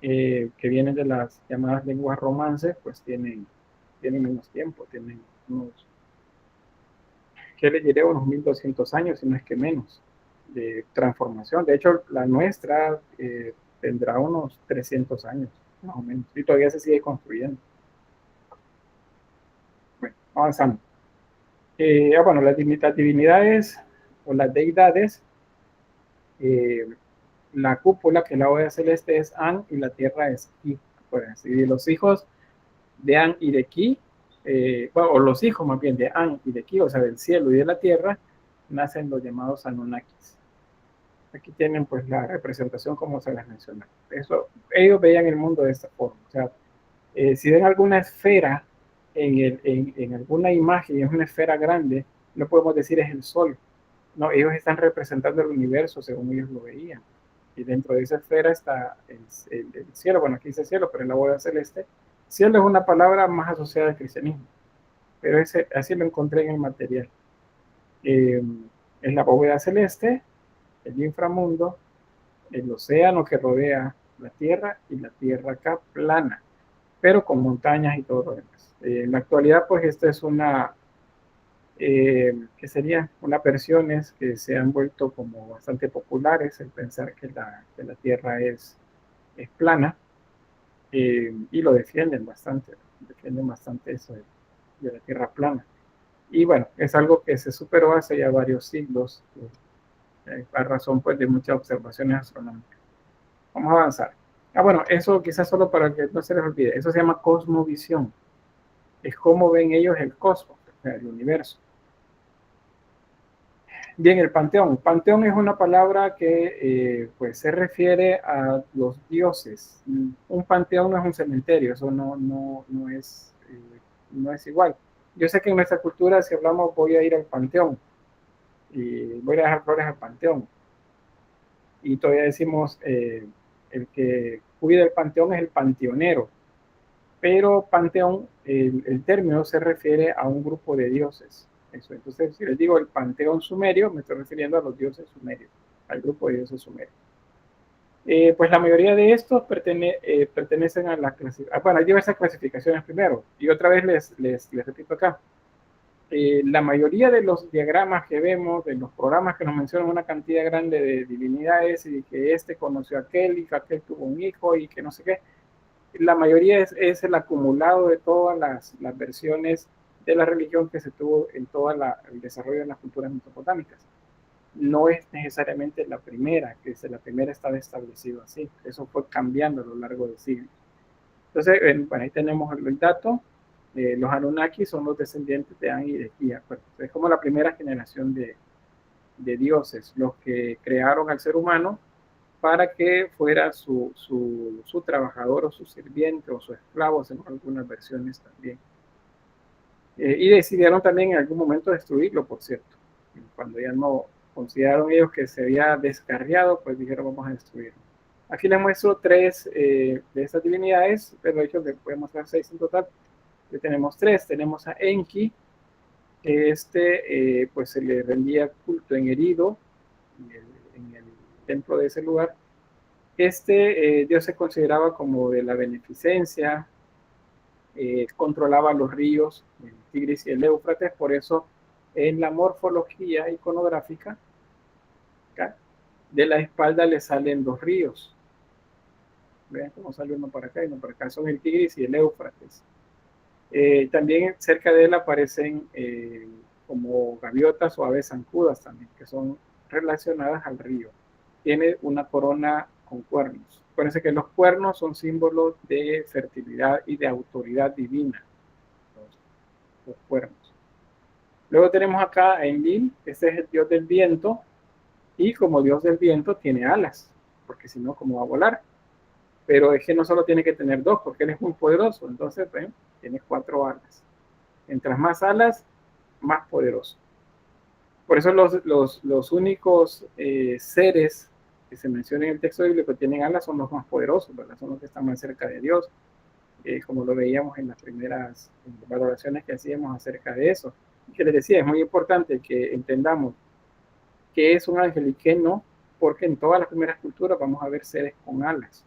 que vienen de las llamadas lenguas romances, pues tienen menos tiempo, tienen unos, ¿qué le diré? Unos 1200 años, si no es que menos, de transformación. De hecho, la nuestra tendrá unos 300 años, más o menos, y todavía se sigue construyendo. Bueno, avanzando. Bueno, las divinidades o las deidades, la cúpula, que es la bóveda celeste, es An y la tierra es Ki. Pues, y los hijos de An y de Ki, bueno, o los hijos más bien de An y de Ki, o sea, del cielo y de la tierra, nacen los llamados Anunnakis. Aquí tienen pues la representación como se les menciona. Eso, ellos veían el mundo de esta forma. O sea, si ven alguna esfera en alguna imagen, es una esfera grande, no podemos decir es el sol. No, ellos están representando el universo según ellos lo veían. Y dentro de esa esfera está el cielo. Bueno, aquí dice cielo, pero en la bóveda celeste. Cielo es una palabra más asociada al cristianismo, pero así lo encontré en el material. En la bóveda celeste, el inframundo, el océano que rodea la tierra y la tierra acá plana, pero con montañas y todo lo demás. En la actualidad, pues esta es una, que serían unas versiones que se han vuelto como bastante populares, el pensar que la tierra es plana, y lo defienden bastante eso de la tierra plana. Y bueno, es algo que se superó hace ya varios siglos, a razón pues de muchas observaciones astronómicas. Vamos a avanzar. Bueno, eso quizás solo para que no se les olvide, eso se llama cosmovisión. Es cómo ven ellos el cosmos, o sea, el universo. Bien, el panteón. Panteón es una palabra que pues se refiere a los dioses. Un panteón no es un cementerio, eso no es igual. Yo sé que en nuestra cultura, si hablamos voy a ir al panteón y voy a dejar flores al panteón, y todavía decimos el que cuida el panteón es el panteonero, pero panteón, el término se refiere a un grupo de dioses. Eso. Entonces, si les digo el panteón sumerio, me estoy refiriendo a los dioses sumerios, al grupo de dioses sumerios. Pues la mayoría de estos pertenecen a la clasificación. Bueno, hay diversas clasificaciones primero, y otra vez les repito acá. La mayoría de los diagramas que vemos, de los programas que nos mencionan una cantidad grande de divinidades, y que este conoció a aquel, y que aquel tuvo un hijo, y que no sé qué, la mayoría es el acumulado de todas las versiones de la religión que se tuvo en todo el desarrollo de las culturas mesopotámicas. No es necesariamente la primera, que la primera estaba establecido así. Eso fue cambiando a lo largo de siglos. Entonces, bueno, ahí tenemos el dato. Los Anunnaki son los descendientes de An y de Ki. Es como la primera generación de dioses, los que crearon al ser humano para que fuera su trabajador o su sirviente o su esclavo, según algunas versiones también. Y decidieron también en algún momento destruirlo, por cierto. Cuando ya no consideraron ellos que se había descarriado, pues dijeron vamos a destruirlo. Aquí les muestro 3 de estas divinidades, pero de hecho les voy a mostrar 6 en total. Aquí tenemos 3. Tenemos a Enki, que pues se le rendía culto en Erido, en el templo de ese lugar. Dios se consideraba como de la beneficencia, controlaba los ríos, el Tigris y el Éufrates. Por eso en la morfología iconográfica, acá, de la espalda le salen 2 ríos. Vean cómo sale uno para acá y uno para acá, son el Tigris y el Éufrates. También cerca de él aparecen como gaviotas o aves zancudas también, que son relacionadas al río. Tiene una corona con cuernos. Acuérdense que los cuernos son símbolos de fertilidad y de autoridad divina. Los cuernos. Luego tenemos acá a Enlil, este es el dios del viento. Y como dios del viento tiene alas, porque si no, ¿cómo va a volar? Pero es que no solo tiene que tener 2, porque él es muy poderoso. Entonces, tiene 4 alas. Mientras más alas, más poderoso. Por eso los únicos seres que se mencionan en el texto bíblico que tienen alas son los más poderosos, ¿verdad? Son los que están más cerca de Dios, como lo veíamos en las primeras valoraciones que hacíamos acerca de eso. Y que les decía, es muy importante que entendamos qué es un ángel y qué no, porque en todas las primeras culturas vamos a ver seres con alas.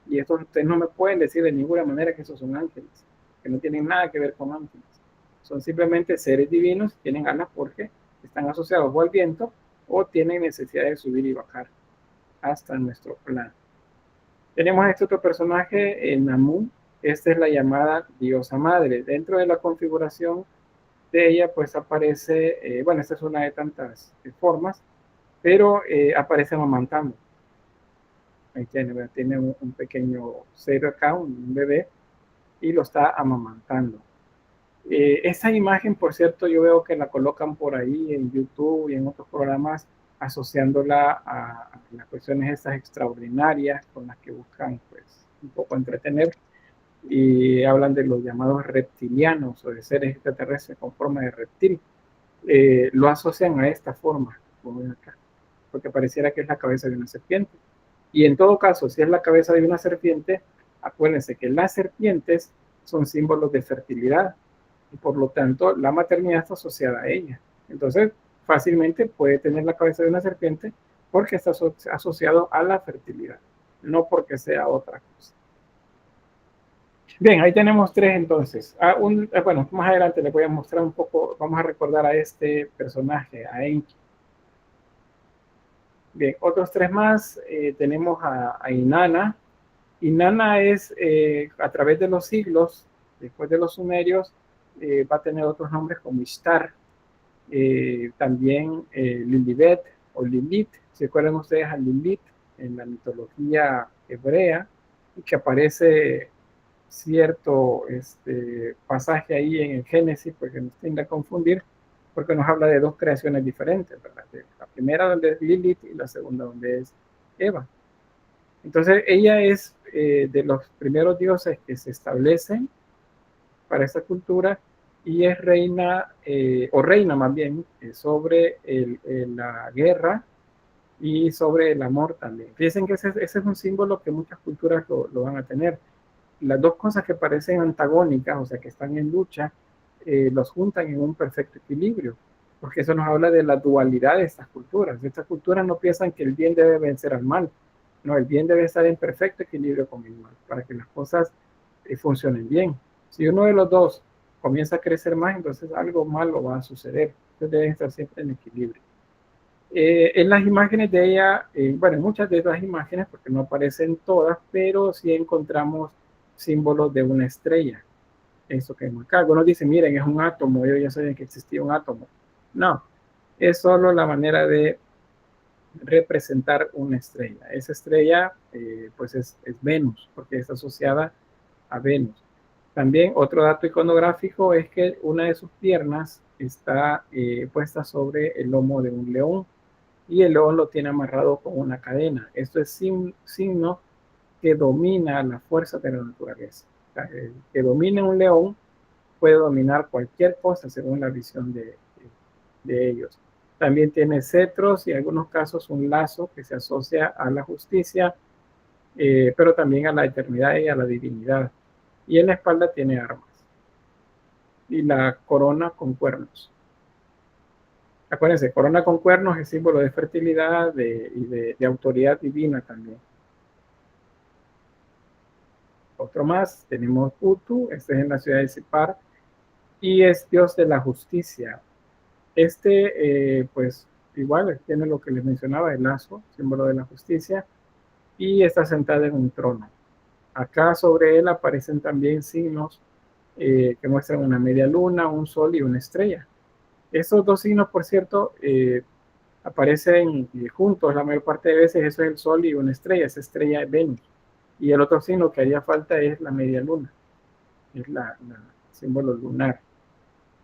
Y esto ustedes no me pueden decir de ninguna manera que esos son ángeles, que no tienen nada que ver con ángeles. Son simplemente seres divinos, tienen alas porque están asociados o al viento o tienen necesidad de subir y bajar hasta nuestro plano. Tenemos este otro personaje, Namu. Esta es la llamada diosa madre. Dentro de la configuración de ella, pues aparece, bueno, esta es una de tantas formas, pero aparece amamantando. Ahí tiene un pequeño ser acá, un bebé, y lo está amamantando. Esa imagen, por cierto, yo veo que la colocan por ahí en YouTube y en otros programas asociándola a las cuestiones estas extraordinarias con las que buscan pues un poco entretener, y hablan de los llamados reptilianos o de seres extraterrestres con forma de reptil. Lo asocian a esta forma, como ven acá, porque pareciera que es la cabeza de una serpiente. Y en todo caso, si es la cabeza de una serpiente, acuérdense que las serpientes son símbolos de fertilidad y por lo tanto la maternidad está asociada a ella. Entonces, fácilmente puede tener la cabeza de una serpiente porque está asociado a la fertilidad, no porque sea otra cosa. Bien, ahí tenemos 3 entonces. Bueno, más adelante les voy a mostrar un poco, vamos a recordar a este personaje, a Enki. Bien, otros 3 más. Tenemos a Inanna. Inanna es, a través de los siglos, después de los sumerios, va a tener otros nombres como Ishtar, también Lilibet o Lilith. ¿Se acuerdan ustedes a Lilith en la mitología hebrea? Y que aparece cierto pasaje ahí en el Génesis, porque nos tiende a confundir, porque nos habla de 2 creaciones diferentes, ¿verdad? La primera donde es Lilith y la segunda donde es Eva. Entonces ella es de los primeros dioses que se establecen para esta cultura y es reina, o reina más bien, sobre la guerra y sobre el amor también. Fíjense que ese es un símbolo que muchas culturas lo van a tener. Las 2 cosas que parecen antagónicas, o sea, que están en lucha, los juntan en un perfecto equilibrio, porque eso nos habla de la dualidad de estas culturas. Estas culturas no piensan que el bien debe vencer al mal, no, el bien debe estar en perfecto equilibrio con el mal, para que las cosas funcionen bien. Si uno de los 2 comienza a crecer más, entonces algo malo va a suceder. Entonces deben estar siempre en equilibrio. En las imágenes de ella, bueno, en muchas de esas imágenes, porque no aparecen todas, pero sí encontramos símbolos de una estrella. Eso que vemos acá. Algunos dicen, miren, es un átomo, ellos ya saben que existía un átomo. No, es solo la manera de representar una estrella. Esa estrella, pues es Venus, porque está asociada a Venus. También otro dato iconográfico es que una de sus piernas está puesta sobre el lomo de un león y el león lo tiene amarrado con una cadena. Esto es signo que domina la fuerza de la naturaleza. O sea, el que domine un león puede dominar cualquier cosa según la visión de ellos. También tiene cetros y en algunos casos un lazo que se asocia a la justicia, pero también a la eternidad y a la divinidad. Y en la espalda tiene armas. Y la corona con cuernos. Acuérdense, corona con cuernos es símbolo de fertilidad y de autoridad divina también. Otro más, tenemos Utu, este es en la ciudad de Sipar, y es dios de la justicia. Pues igual tiene lo que les mencionaba, el lazo, símbolo de la justicia, y está sentada en un trono. Acá sobre él aparecen también signos que muestran una media luna, un sol y una estrella. Estos 2 signos, por cierto, aparecen juntos la mayor parte de veces. Eso es el sol y una estrella, esa estrella es Venus. Y el otro signo que haría falta es la media luna, es la símbolo lunar.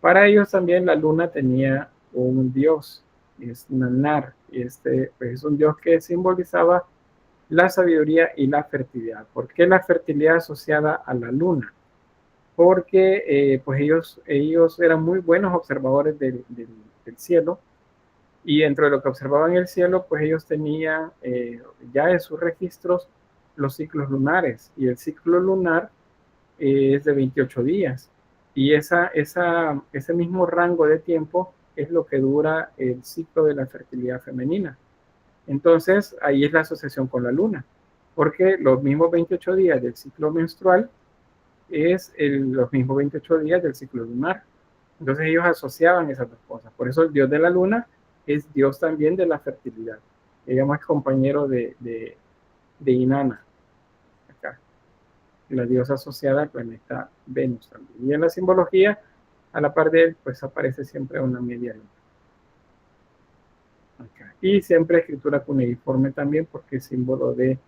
Para ellos también la luna tenía un dios, es Nanar, y pues, es un dios que simbolizaba la sabiduría y la fertilidad. ¿Por qué la fertilidad asociada a la luna? Porque pues ellos eran muy buenos observadores del cielo, y dentro de lo que observaban el cielo, pues ellos tenían ya en sus registros los ciclos lunares, y el ciclo lunar es de 28 días, y ese mismo rango de tiempo es lo que dura el ciclo de la fertilidad femenina. Entonces, ahí es la asociación con la luna, porque los mismos 28 días del ciclo menstrual es los mismos 28 días del ciclo lunar. Entonces ellos asociaban esas dos cosas. Por eso el dios de la luna es dios también de la fertilidad. Digamos, es compañero de Inanna, acá, la diosa asociada al planeta Venus también. Y en la simbología, a la par de él, pues aparece siempre una media luna. Acá. Y siempre escritura cuneiforme también, porque es símbolo de...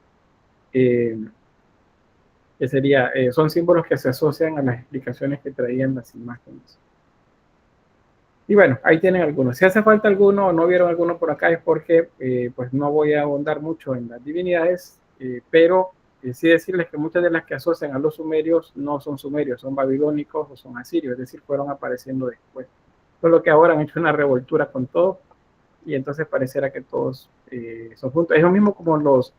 que sería, son símbolos que se asocian a las explicaciones que traían las imágenes. Y bueno, ahí tienen algunos. Si hace falta alguno o no vieron alguno por acá, es porque pues no voy a ahondar mucho en las divinidades, pero sí decirles que muchas de las que asocian a los sumerios no son sumerios, son babilónicos o son asirios, es decir, fueron apareciendo después. Solo que ahora han hecho una revoltura con todo, y entonces pareciera que todos son juntos. Es lo mismo como los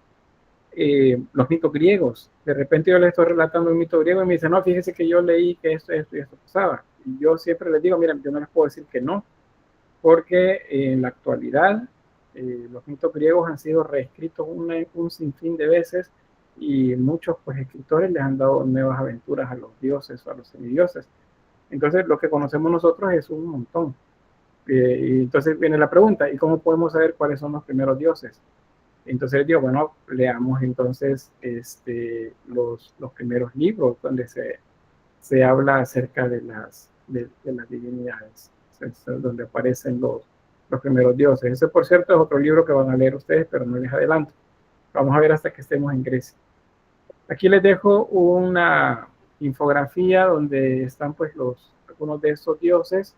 mitos griegos. De repente yo les estoy relatando un mito griego y me dicen, no, fíjese que yo leí que esto y esto pasaba. Y yo siempre les digo, miren, yo no les puedo decir que no, porque en la actualidad los mitos griegos han sido reescritos un sinfín de veces, y muchos pues escritores les han dado nuevas aventuras a los dioses o a los semidioses. Entonces lo que conocemos nosotros es un montón. Y entonces viene la pregunta, ¿y cómo podemos saber cuáles son los primeros dioses? Entonces digo, bueno, leamos entonces los primeros libros donde se habla acerca de las divinidades, donde aparecen los primeros dioses. Ese, por cierto, es otro libro que van a leer ustedes, pero no les adelanto. Vamos a ver hasta que estemos en Grecia. Aquí les dejo una infografía donde están pues algunos de estos dioses.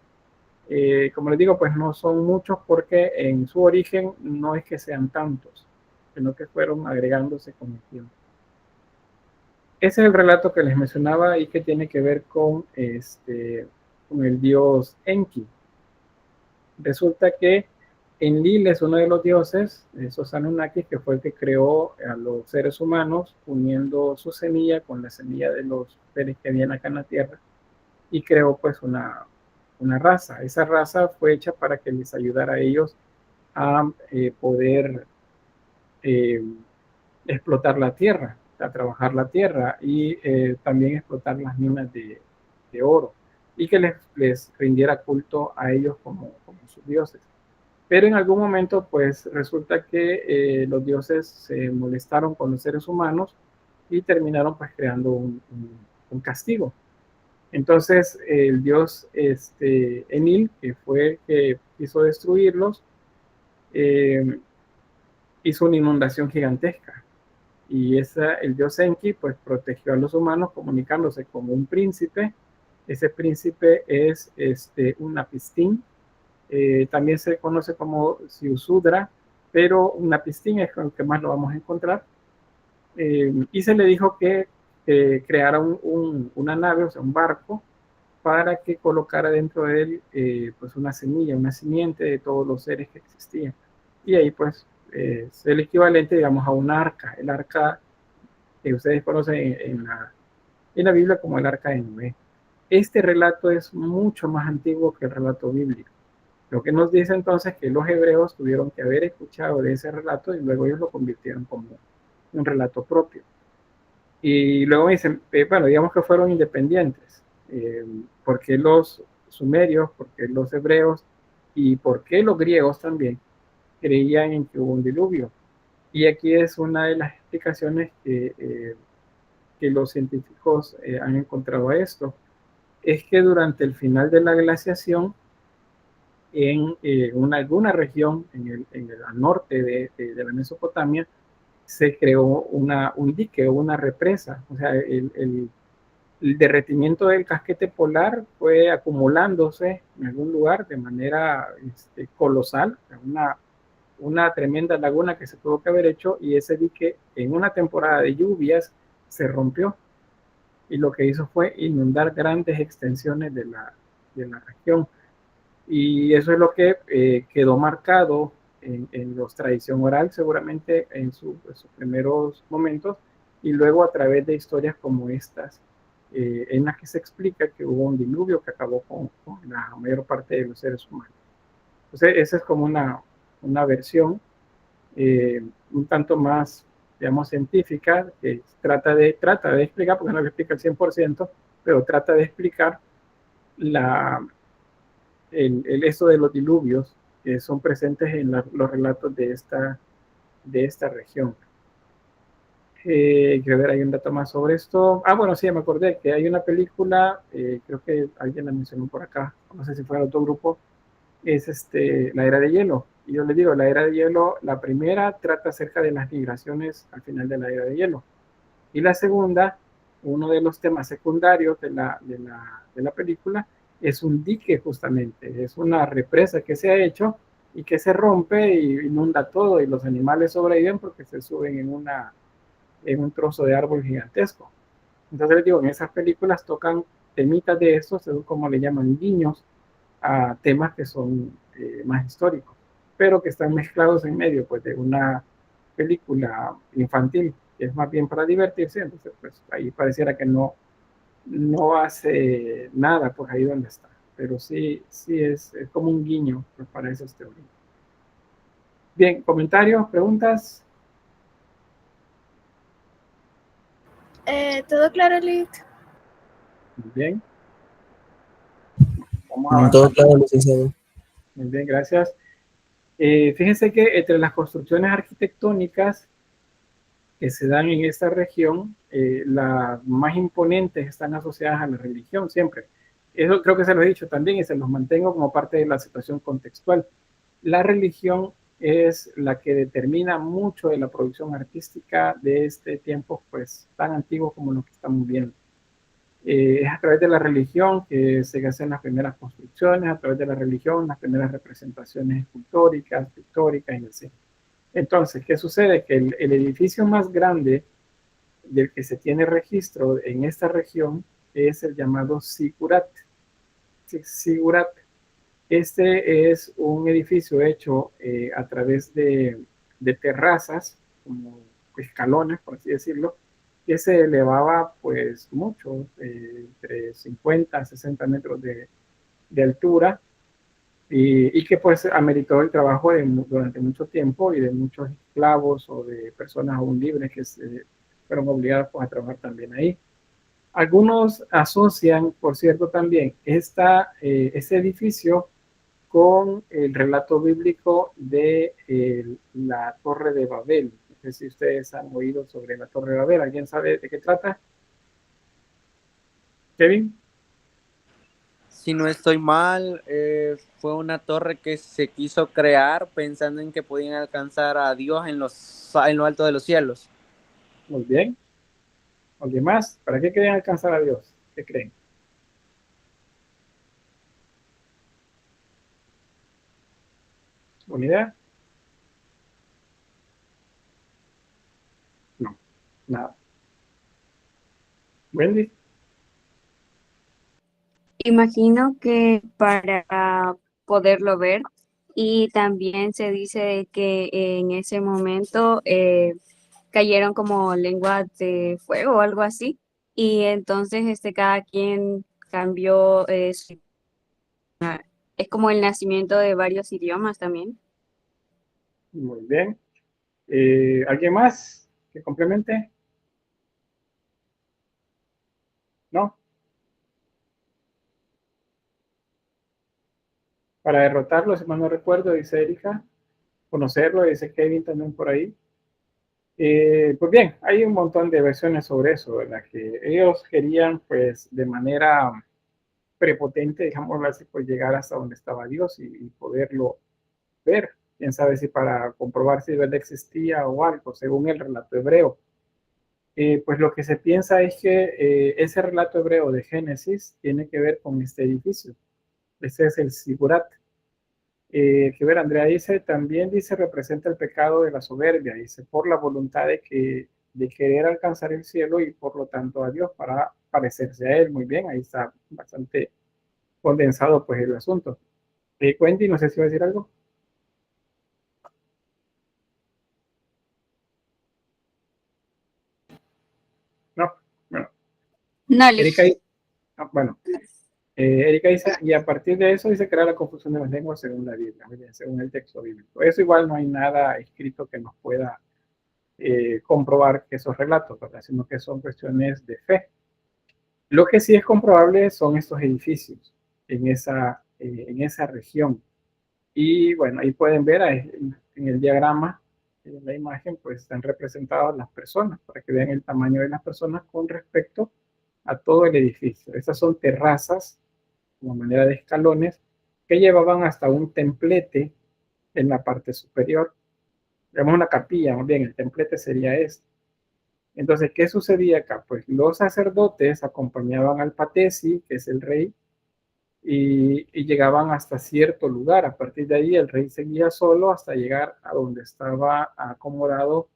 Como les digo, pues no son muchos, porque en su origen no es que sean tantos, sino que fueron agregándose con el tiempo. Ese es el relato que les mencionaba y que tiene que ver con el dios Enki. Resulta que Enlil es uno de los dioses, esos Anunnakis, que fue el que creó a los seres humanos, uniendo su semilla con la semilla de los seres que habían acá en la Tierra, y creó pues una raza. Esa raza fue hecha para que les ayudara a ellos a poder explotar la tierra, a trabajar la tierra, y también explotar las minas de oro, y que les rindiera culto a ellos como sus dioses. Pero en algún momento pues resulta que los dioses se molestaron con los seres humanos y terminaron pues creando un castigo. Entonces el dios Enlil, que fue el que quiso destruirlos, hizo una inundación gigantesca, y el dios Enki pues protegió a los humanos comunicándose con un príncipe. Ese príncipe es un Napistín, también se conoce como Ziusudra, pero un Napistín es con el que más lo vamos a encontrar, y se le dijo que creara una nave, o sea, un barco, para que colocara dentro de él pues una semilla, una simiente de todos los seres que existían, y ahí pues es el equivalente, digamos, a un arca, el arca que ustedes conocen en la Biblia como el arca de Noé. Este relato es mucho más antiguo que el relato bíblico, lo que nos dice entonces que los hebreos tuvieron que haber escuchado de ese relato y luego ellos lo convirtieron como un relato propio. Y luego dicen, bueno, digamos que fueron independientes. ¿Por qué los sumerios, por qué los hebreos y por qué los griegos también creían en que hubo un diluvio? Y aquí es una de las explicaciones que los científicos han encontrado a esto. Es que durante el final de la glaciación, en alguna región al norte de la Mesopotamia, se creó un dique o una represa. O sea, el derretimiento del casquete polar fue acumulándose en algún lugar de manera colosal, una tremenda laguna que se tuvo que haber hecho, y ese dique en una temporada de lluvias se rompió y lo que hizo fue inundar grandes extensiones de la región. Y eso es lo que quedó marcado en la tradición oral, seguramente en sus primeros momentos, y luego a través de historias como estas, en las que se explica que hubo un diluvio que acabó con la mayor parte de los seres humanos. Entonces, esa es como una versión un tanto más, digamos, científica, que trata de explicar, porque no lo explica al 100%, pero trata de explicar esto de los diluvios que son presentes en los relatos de esta región. Quiero ver, hay un dato más sobre esto. Bueno, sí, me acordé que hay una película, creo que alguien la mencionó por acá, no sé si fue el otro grupo, es La Era de Hielo. Y yo les digo, La Era de Hielo, la primera trata acerca de las migraciones al final de la Era de Hielo. Y la segunda, uno de los temas secundarios de la película, es un dique justamente, es una represa que se ha hecho y que se rompe y inunda todo, y los animales sobreviven porque se suben en un trozo de árbol gigantesco. Entonces les digo, en esas películas tocan temitas de estos, según como le llaman, guiños a temas que son más históricos, pero que están mezclados en medio pues de una película infantil que es más bien para divertirse. Entonces pues ahí pareciera que no hace nada pues ahí donde está, pero sí es como un guiño pues, para esas teorías. Bien, comentarios, preguntas. ¿Todo claro, Lick? Muy bien. Vamos a avanzar. Todo claro, licenciado. Muy bien, gracias. Fíjense que entre las construcciones arquitectónicas que se dan en esta región, las más imponentes están asociadas a la religión siempre. Eso creo que se lo he dicho también y se los mantengo como parte de la situación contextual. La religión es la que determina mucho de la producción artística de este tiempo, pues tan antiguo como lo que estamos viendo. Es a través de la religión que se hacen las primeras construcciones, a través de la religión las primeras representaciones escultóricas, pictóricas y así. Entonces, ¿qué sucede? Que el edificio más grande del que se tiene registro en esta región es el llamado Zigurat. Zigurat. Este es un edificio hecho a través de terrazas, como escalones, por así decirlo, que se elevaba pues mucho, entre 50 a 60 metros de altura, y que pues ameritó el trabajo durante mucho tiempo y de muchos esclavos o de personas aún libres que se fueron obligadas pues, a trabajar también ahí. Algunos asocian, por cierto, también ese edificio con el relato bíblico de la Torre de Babel. No sé si ustedes han oído sobre la Torre de Babel. ¿Alguien sabe de qué trata? ¿Kevin? Si no estoy mal, fue una torre que se quiso crear pensando en que podían alcanzar a Dios en lo alto de los cielos. Muy bien. ¿Alguien más? ¿Para qué querían alcanzar a Dios? ¿Qué creen? ¿Una idea? No, nada. Wendy. Imagino que para poderlo ver, y también se dice que en ese momento cayeron como lenguas de fuego o algo así, y entonces cada quien cambió es como el nacimiento de varios idiomas también. Muy bien. ¿Alguien más que complemente? ¿No? Para derrotarlo, si mal no recuerdo, dice Erika, conocerlo, dice Kevin también por ahí. Pues bien, hay un montón de versiones sobre eso, ¿verdad? Que ellos querían, pues, de manera prepotente, digámoslo así, pues llegar hasta donde estaba Dios y poderlo ver. Quién sabe si para comprobar si de verdad existía o algo, según el relato hebreo. pues lo que se piensa es que ese relato hebreo de Génesis tiene que ver con este edificio. Ese es el Sigurat. Que ver, Andrea dice, también dice, representa el pecado de la soberbia, dice, por la voluntad de querer alcanzar el cielo y por lo tanto a Dios para parecerse a él. Muy bien, ahí está bastante condensado pues el asunto. Wendy, no sé si va a decir algo. No, bueno. No, Erika, bueno, Erika dice, y a partir de eso dice crear la confusión de las lenguas según la Biblia, según el texto bíblico. Eso igual no hay nada escrito que nos pueda comprobar que esos relatos, ¿verdad? Sino que son cuestiones de fe. Lo que sí es comprobable son estos edificios en esa región. Y bueno, ahí pueden ver en el diagrama, en la imagen, pues están representadas las personas, para que vean el tamaño de las personas con respecto a todo el edificio. Estas son terrazas, como manera de escalones, que llevaban hasta un templete en la parte superior. Digamos una capilla, más bien, el templete sería este. Entonces, ¿qué sucedía acá? Pues los sacerdotes acompañaban al patesi, que es el rey, y llegaban hasta cierto lugar. A partir de ahí el rey seguía solo hasta llegar a donde estaba acomodado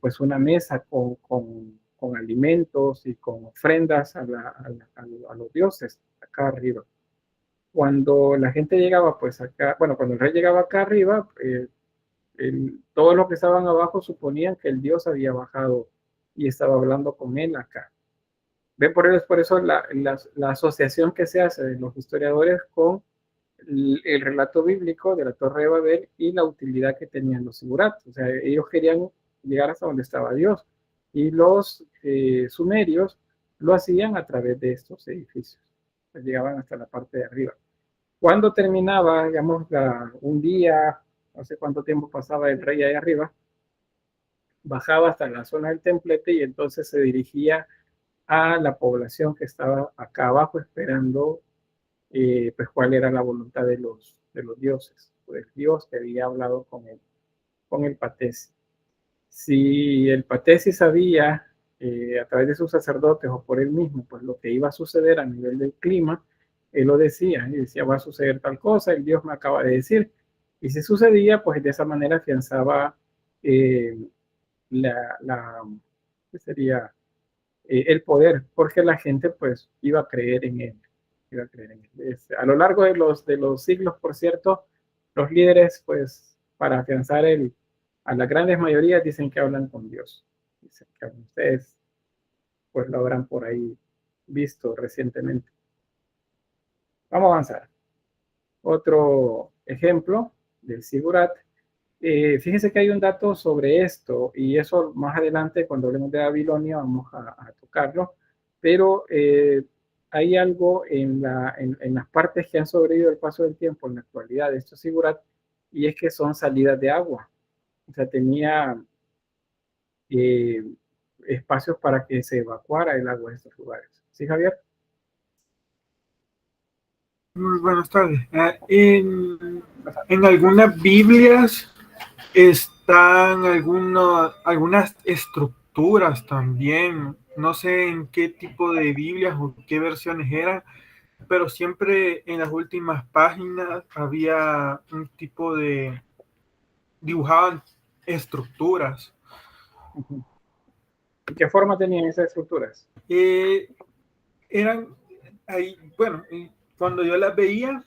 pues una mesa con alimentos y con ofrendas a los dioses acá arriba. Cuando la gente llegaba pues acá, bueno, cuando el rey llegaba acá arriba, todos los que estaban abajo suponían que el dios había bajado y estaba hablando con él acá. Ven, por eso la asociación que se hace de los historiadores con el relato bíblico de la Torre de Babel y la utilidad que tenían los sigurat. O sea, ellos querían llegar hasta donde estaba Dios. Y los sumerios lo hacían a través de estos edificios. Pues llegaban hasta la parte de arriba. Cuando terminaba, digamos, un día, no sé cuánto tiempo pasaba el rey ahí arriba, bajaba hasta la zona del templete y entonces se dirigía a la población que estaba acá abajo esperando pues cuál era la voluntad de los dioses, pues Dios que había hablado con el patesi. Si el patesi sabía a través de sus sacerdotes o por él mismo pues lo que iba a suceder a nivel del clima, él lo decía, y decía va a suceder tal cosa, el Dios me acaba de decir, y si sucedía pues de esa manera afianzaba ¿qué sería? El poder, porque la gente pues iba a creer en él. A lo largo de los siglos, por cierto, los líderes pues para afianzar a las grandes mayorías dicen que hablan con Dios. Dicen que ustedes pues lo habrán por ahí visto recientemente. Vamos a avanzar. Otro ejemplo del Sigurat. Fíjense que hay un dato sobre esto y eso más adelante cuando hablemos de Babilonia vamos a tocarlo, pero hay algo en las partes que han sobrevivido el paso del tiempo en la actualidad de estos Sigurat y es que son salidas de agua. O sea, tenía espacios para que se evacuara el agua de estos lugares. ¿Sí, Javier? Muy buenas tardes. En algunas Biblias están algunas estructuras también. No sé en qué tipo de Biblias o qué versiones eran, pero siempre en las últimas páginas había un tipo de... dibujaban estructuras. ¿De qué forma tenían esas estructuras? Eran ahí, bueno, cuando yo las veía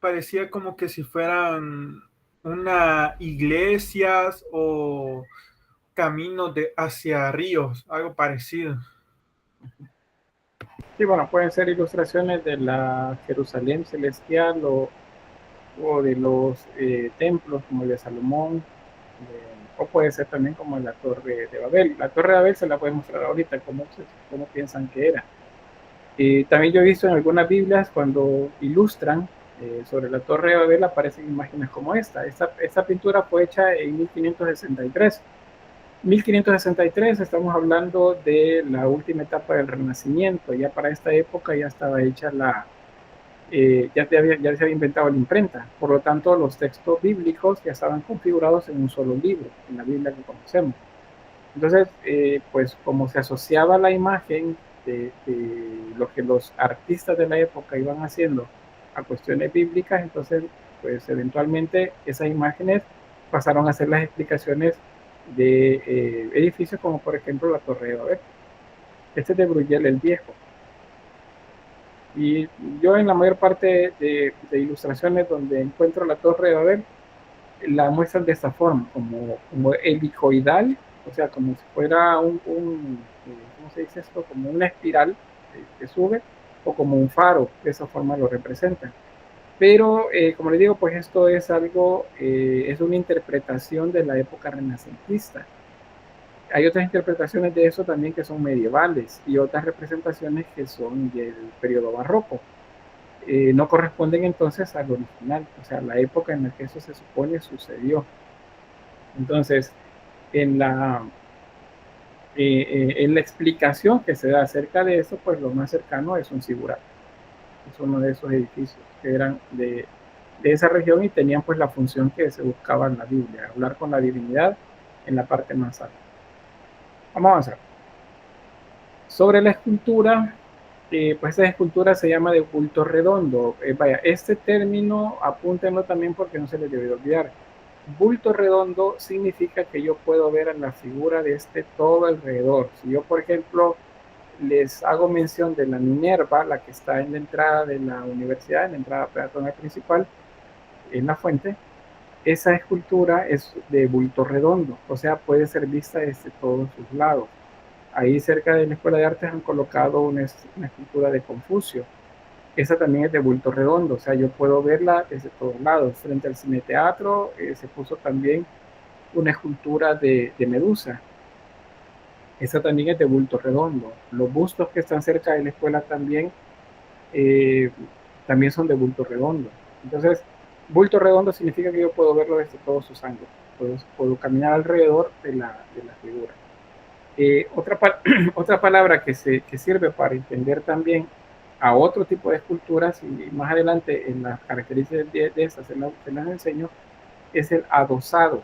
parecía como que si fueran una iglesias o caminos hacia ríos, algo parecido. Sí, bueno, pueden ser ilustraciones de la Jerusalén celestial o de los templos como el de Salomón, o puede ser también como la Torre de Babel. La Torre de Babel se la puede mostrar ahorita, cómo piensan que era. También yo he visto en algunas Biblias cuando ilustran sobre la Torre de Babel aparecen imágenes como esta. Esta pintura fue hecha en 1563. 1563 estamos hablando de la última etapa del Renacimiento. Ya para esta época ya estaba hecha ya se había inventado la imprenta. Por lo tanto, los textos bíblicos ya estaban configurados en un solo libro, en la Biblia que conocemos. Entonces, pues como se asociaba la imagen de lo que los artistas de la época iban haciendo a cuestiones bíblicas, entonces pues eventualmente esas imágenes pasaron a ser las explicaciones de edificios como por ejemplo la Torre de Babel. Este es de Bruegel el Viejo. Y yo en la mayor parte de ilustraciones donde encuentro la Torre de Babel, la muestran de esta forma, como helicoidal, o sea, como si fuera ¿cómo se dice esto? Como una espiral que sube, o como un faro, de esa forma lo representan. Pero, como les digo, pues esto es algo, es una interpretación de la época renacentista. Hay otras interpretaciones de eso también que son medievales y otras representaciones que son del periodo barroco. No corresponden entonces al original, o sea, la época en la que eso se supone sucedió. Entonces, en la explicación que se da acerca de eso, pues lo más cercano es un zigurat. Es uno de esos edificios que eran de esa región y tenían pues la función que se buscaba en la Biblia, hablar con la divinidad en la parte más alta. Vamos a avanzar. Sobre la escultura, pues esa escultura se llama de bulto redondo. Vaya, este término apúntenlo también porque no se les debe olvidar. Bulto redondo significa que yo puedo ver a la figura de todo alrededor. Si yo, por ejemplo, les hago mención de la Minerva, la que está en la entrada de la universidad, en la entrada peatonal principal, en la fuente, esa escultura es de bulto redondo, o sea, puede ser vista desde todos sus lados. Ahí cerca de la Escuela de Artes han colocado una escultura de Confucio. Esa también es de bulto redondo, o sea, yo puedo verla desde todos lados. Frente al Cine Teatro se puso también una escultura de Medusa. Esa también es de bulto redondo. Los bustos que están cerca de la escuela también son de bulto redondo. Entonces, bulto redondo significa que yo puedo verlo desde todos sus ángulos. Puedo caminar alrededor de la figura. Otra palabra que sirve para entender también a otro tipo de esculturas, y más adelante en las características de estas se las enseño, es el adosado.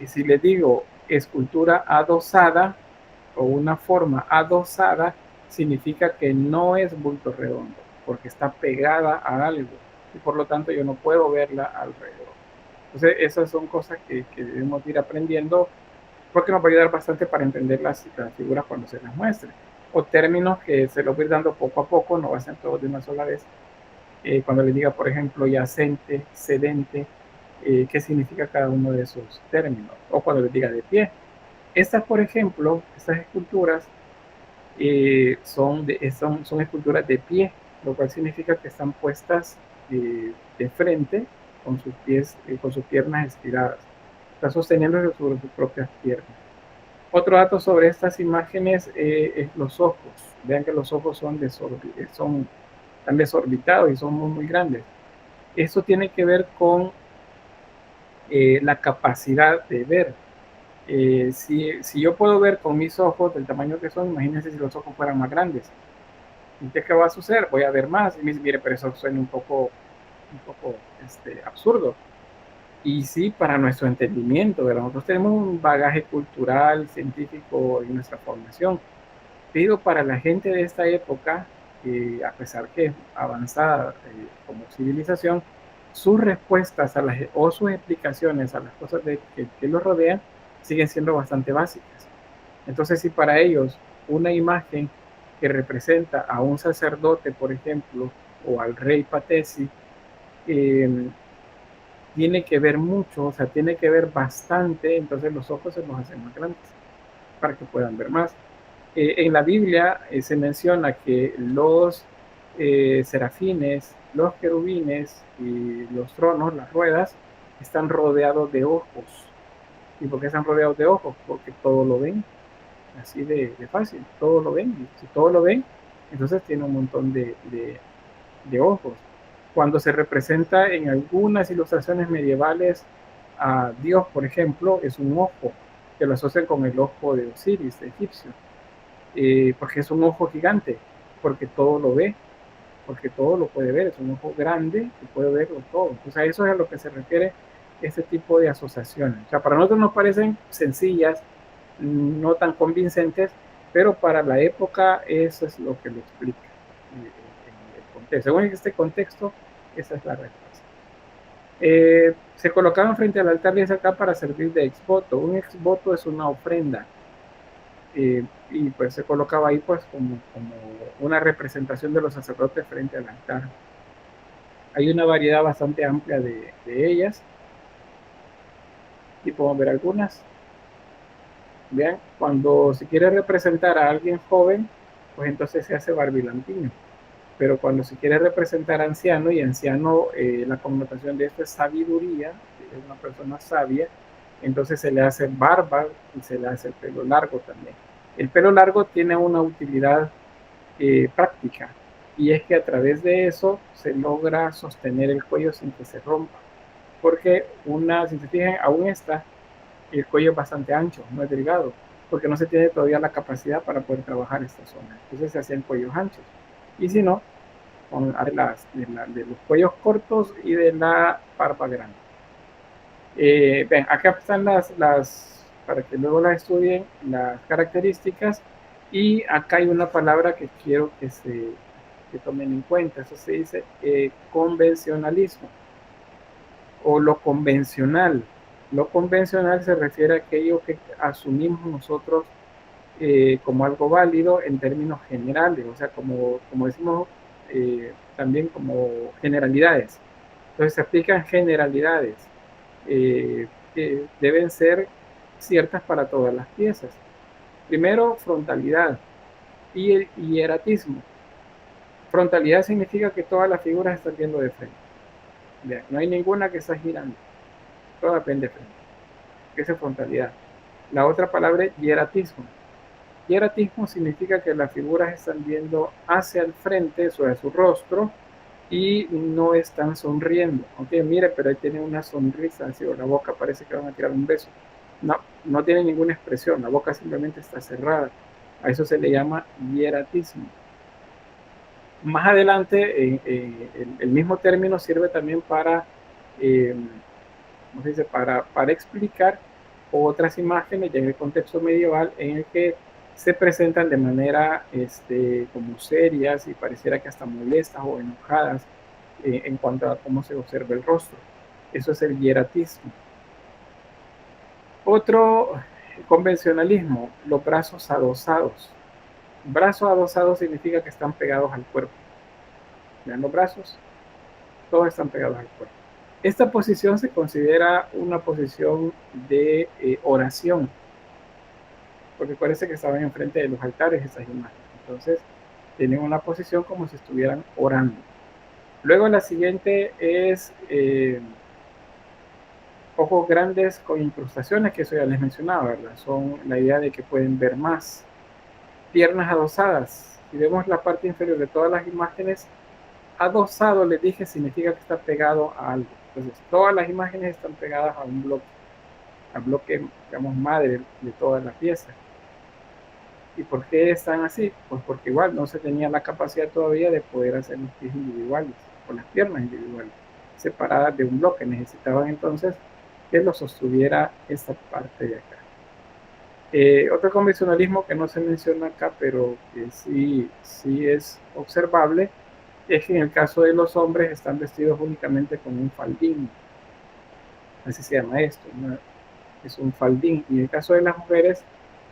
Y si les digo escultura adosada o una forma adosada, significa que no es bulto redondo, porque está pegada a algo y por lo tanto yo no puedo verla alrededor. Entonces esas son cosas que debemos ir aprendiendo porque nos va a ayudar bastante para entender las figuras cuando se las muestre, o términos que se los voy dando poco a poco, no va a ser todos de una sola vez. Cuando les diga, por ejemplo, yacente, sedente, qué significa cada uno de esos términos, o cuando les diga de pie. Estas, por ejemplo, estas esculturas son esculturas de pie, lo cual significa que están puestas de frente con sus pies, con sus piernas estiradas. Está sosteniendo sobre sus propias piernas. Otro dato sobre estas imágenes es los ojos. Vean que los ojos están desorbitados y son muy grandes. Eso tiene que ver con la capacidad de ver. Si yo puedo ver con mis ojos del tamaño que son, imagínense si los ojos fueran más grandes. ¿Qué va a suceder? Voy a ver más. Y mire, pero eso suena un poco absurdo. Y sí, para nuestro entendimiento, ¿verdad? Nosotros tenemos un bagaje cultural, científico y nuestra formación, pero para la gente de esta época, a pesar que es avanzada como civilización, sus respuestas o sus explicaciones a las cosas que los rodean siguen siendo bastante básicas. Entonces, si para ellos una imagen que representa a un sacerdote, por ejemplo, o al rey Patesi, tiene que ver mucho, o sea, tiene que ver bastante, entonces los ojos se los hacen más grandes para que puedan ver más. En la Biblia se menciona que los serafines, los querubines y los tronos, las ruedas, están rodeados de ojos. ¿Y por qué están rodeados de ojos? Porque todo lo ven, así de fácil, todo lo ven. Y si todo lo ven, entonces tiene un montón de ojos. Cuando se representa en algunas ilustraciones medievales a Dios, por ejemplo, es un ojo, que lo asocian con el ojo de Osiris, de egipcio, porque es un ojo gigante, porque todo lo ve, porque todo lo puede ver, es un ojo grande que puede verlo todo. O sea, eso es a lo que se refiere este tipo de asociaciones. O sea, para nosotros nos parecen sencillas, no tan convincentes, pero para la época eso es lo que lo explica en el contexto. Según este contexto, esa es la respuesta. Se colocaban frente al altar, dice acá, para servir de exvoto. Un exvoto es una ofrenda. Y pues se colocaba ahí pues como una representación de los sacerdotes frente al altar. Hay una variedad bastante amplia de ellas. Y podemos ver algunas. Vean, cuando se quiere representar a alguien joven, pues entonces se hace barbilampiño. Pero cuando se quiere representar a anciano, y anciano, la connotación de esto es sabiduría, es una persona sabia, entonces se le hace barba y se le hace el pelo largo también. El pelo largo tiene una utilidad práctica, y es que a través de eso se logra sostener el cuello sin que se rompa. Porque si se fijan, aún el cuello es bastante ancho, no es delgado, porque no se tiene todavía la capacidad para poder trabajar esta zona. Entonces se hacían cuellos anchos. Y si no, con de los cuellos cortos y de la barba grande. Ven, acá están para que luego las estudien, las características, y acá hay una palabra que quiero que tomen en cuenta. Eso se dice convencionalismo, o lo convencional. Lo convencional se refiere a aquello que asumimos nosotros como algo válido en términos generales, o sea, como decimos, también como generalidades. Entonces se aplican generalidades que deben ser ciertas para todas las piezas. Primero, frontalidad y el hieratismo. Frontalidad significa que todas las figuras están viendo de frente. Vean, no hay ninguna que está girando, todas ven de frente. Esa es frontalidad. La otra palabra es hieratismo. Hieratismo significa que las figuras están viendo hacia el frente, sobre su rostro, y no están sonriendo. Aunque mire, pero ahí tiene una sonrisa, así, o la boca parece que van a tirar un beso. No tiene ninguna expresión, la boca simplemente está cerrada. A eso se le llama hieratismo. Más adelante, el mismo término sirve también para, ¿cómo se dice? Para explicar otras imágenes ya en el contexto medieval, en el que se presentan de manera como serias y pareciera que hasta molestas o enojadas en cuanto a cómo se observa el rostro. Eso es el hieratismo. Otro convencionalismo, los brazos adosados. Brazos adosados significa que están pegados al cuerpo. Vean los brazos, todos están pegados al cuerpo. Esta posición se considera una posición de oración, porque parece que estaban enfrente de los altares esas imágenes. Entonces, tienen una posición como si estuvieran orando. Luego la siguiente es ojos grandes con incrustaciones, que eso ya les mencionaba, ¿verdad? Son la idea de que pueden ver más. Piernas adosadas. Si vemos la parte inferior de todas las imágenes, adosado, les dije, significa que está pegado a algo. Entonces, todas las imágenes están pegadas a un bloque, al bloque, digamos, madre de toda la pieza. ¿Y por qué están así? Pues porque igual no se tenía la capacidad todavía de poder hacer los pies individuales o las piernas individuales separadas de un bloque. Necesitaban entonces que lo sostuviera esta parte de acá. Otro convencionalismo que no se menciona acá, pero que sí es observable, es que en el caso de los hombres están vestidos únicamente con un faldín. Así se llama esto, ¿no? Es un faldín. Y en el caso de las mujeres,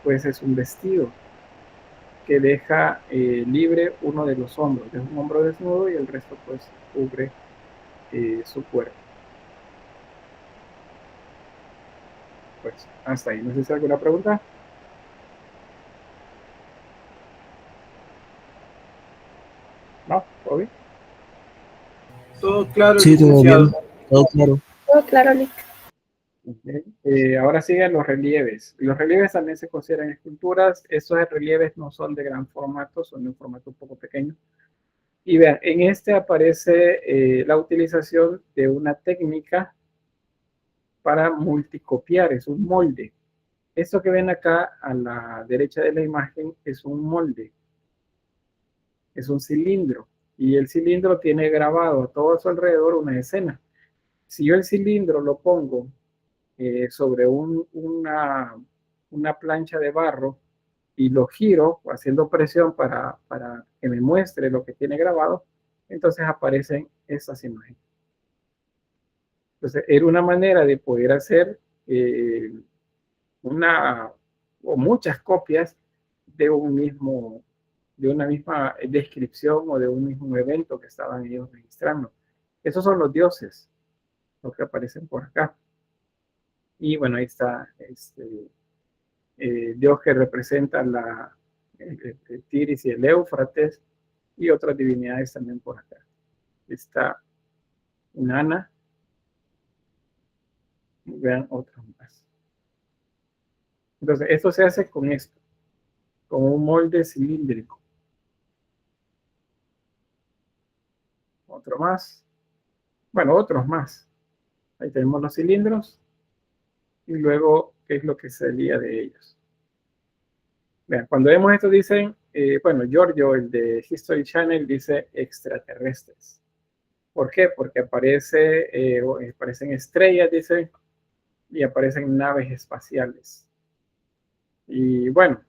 pues es un vestido que deja libre uno de los hombros. Es un hombro desnudo y el resto pues cubre su cuerpo. Pues hasta ahí. No sé si hay alguna pregunta. ¿No? ¿Todo bien? Todo claro, Sí, todo licenciado. bien, todo claro. Todo claro, Lick. Okay. Ahora siguen los relieves. Los relieves también se consideran esculturas. Estos relieves no son de gran formato, son de un formato un poco pequeño. Y vean, en este aparece la utilización de una técnica para multicopiar, es un molde. Esto que ven acá a la derecha de la imagen es un molde, es un cilindro, y el cilindro tiene grabado a todo a su alrededor una escena. Si yo el cilindro lo pongo sobre una una plancha de barro y lo giro haciendo presión para que me muestre lo que tiene grabado, entonces aparecen estas imágenes. Entonces, era una manera de poder hacer una o muchas copias de una misma descripción o de un mismo evento que estaban ellos registrando. Esos son los dioses, los que aparecen por acá. Y bueno, ahí está Dios que representa el Tigris y el Éufrates, y otras divinidades también por acá. Está Inanna. Vean otros más. Entonces, esto se hace con esto, con un molde cilíndrico. Otro más. Bueno, otros más. Ahí tenemos los cilindros. Y luego, ¿qué es lo que salía de ellos? Vean, cuando vemos esto dicen, bueno, Giorgio, el de History Channel, dice extraterrestres. ¿Por qué? Porque aparecen estrellas, dice, y aparecen naves espaciales. Y bueno,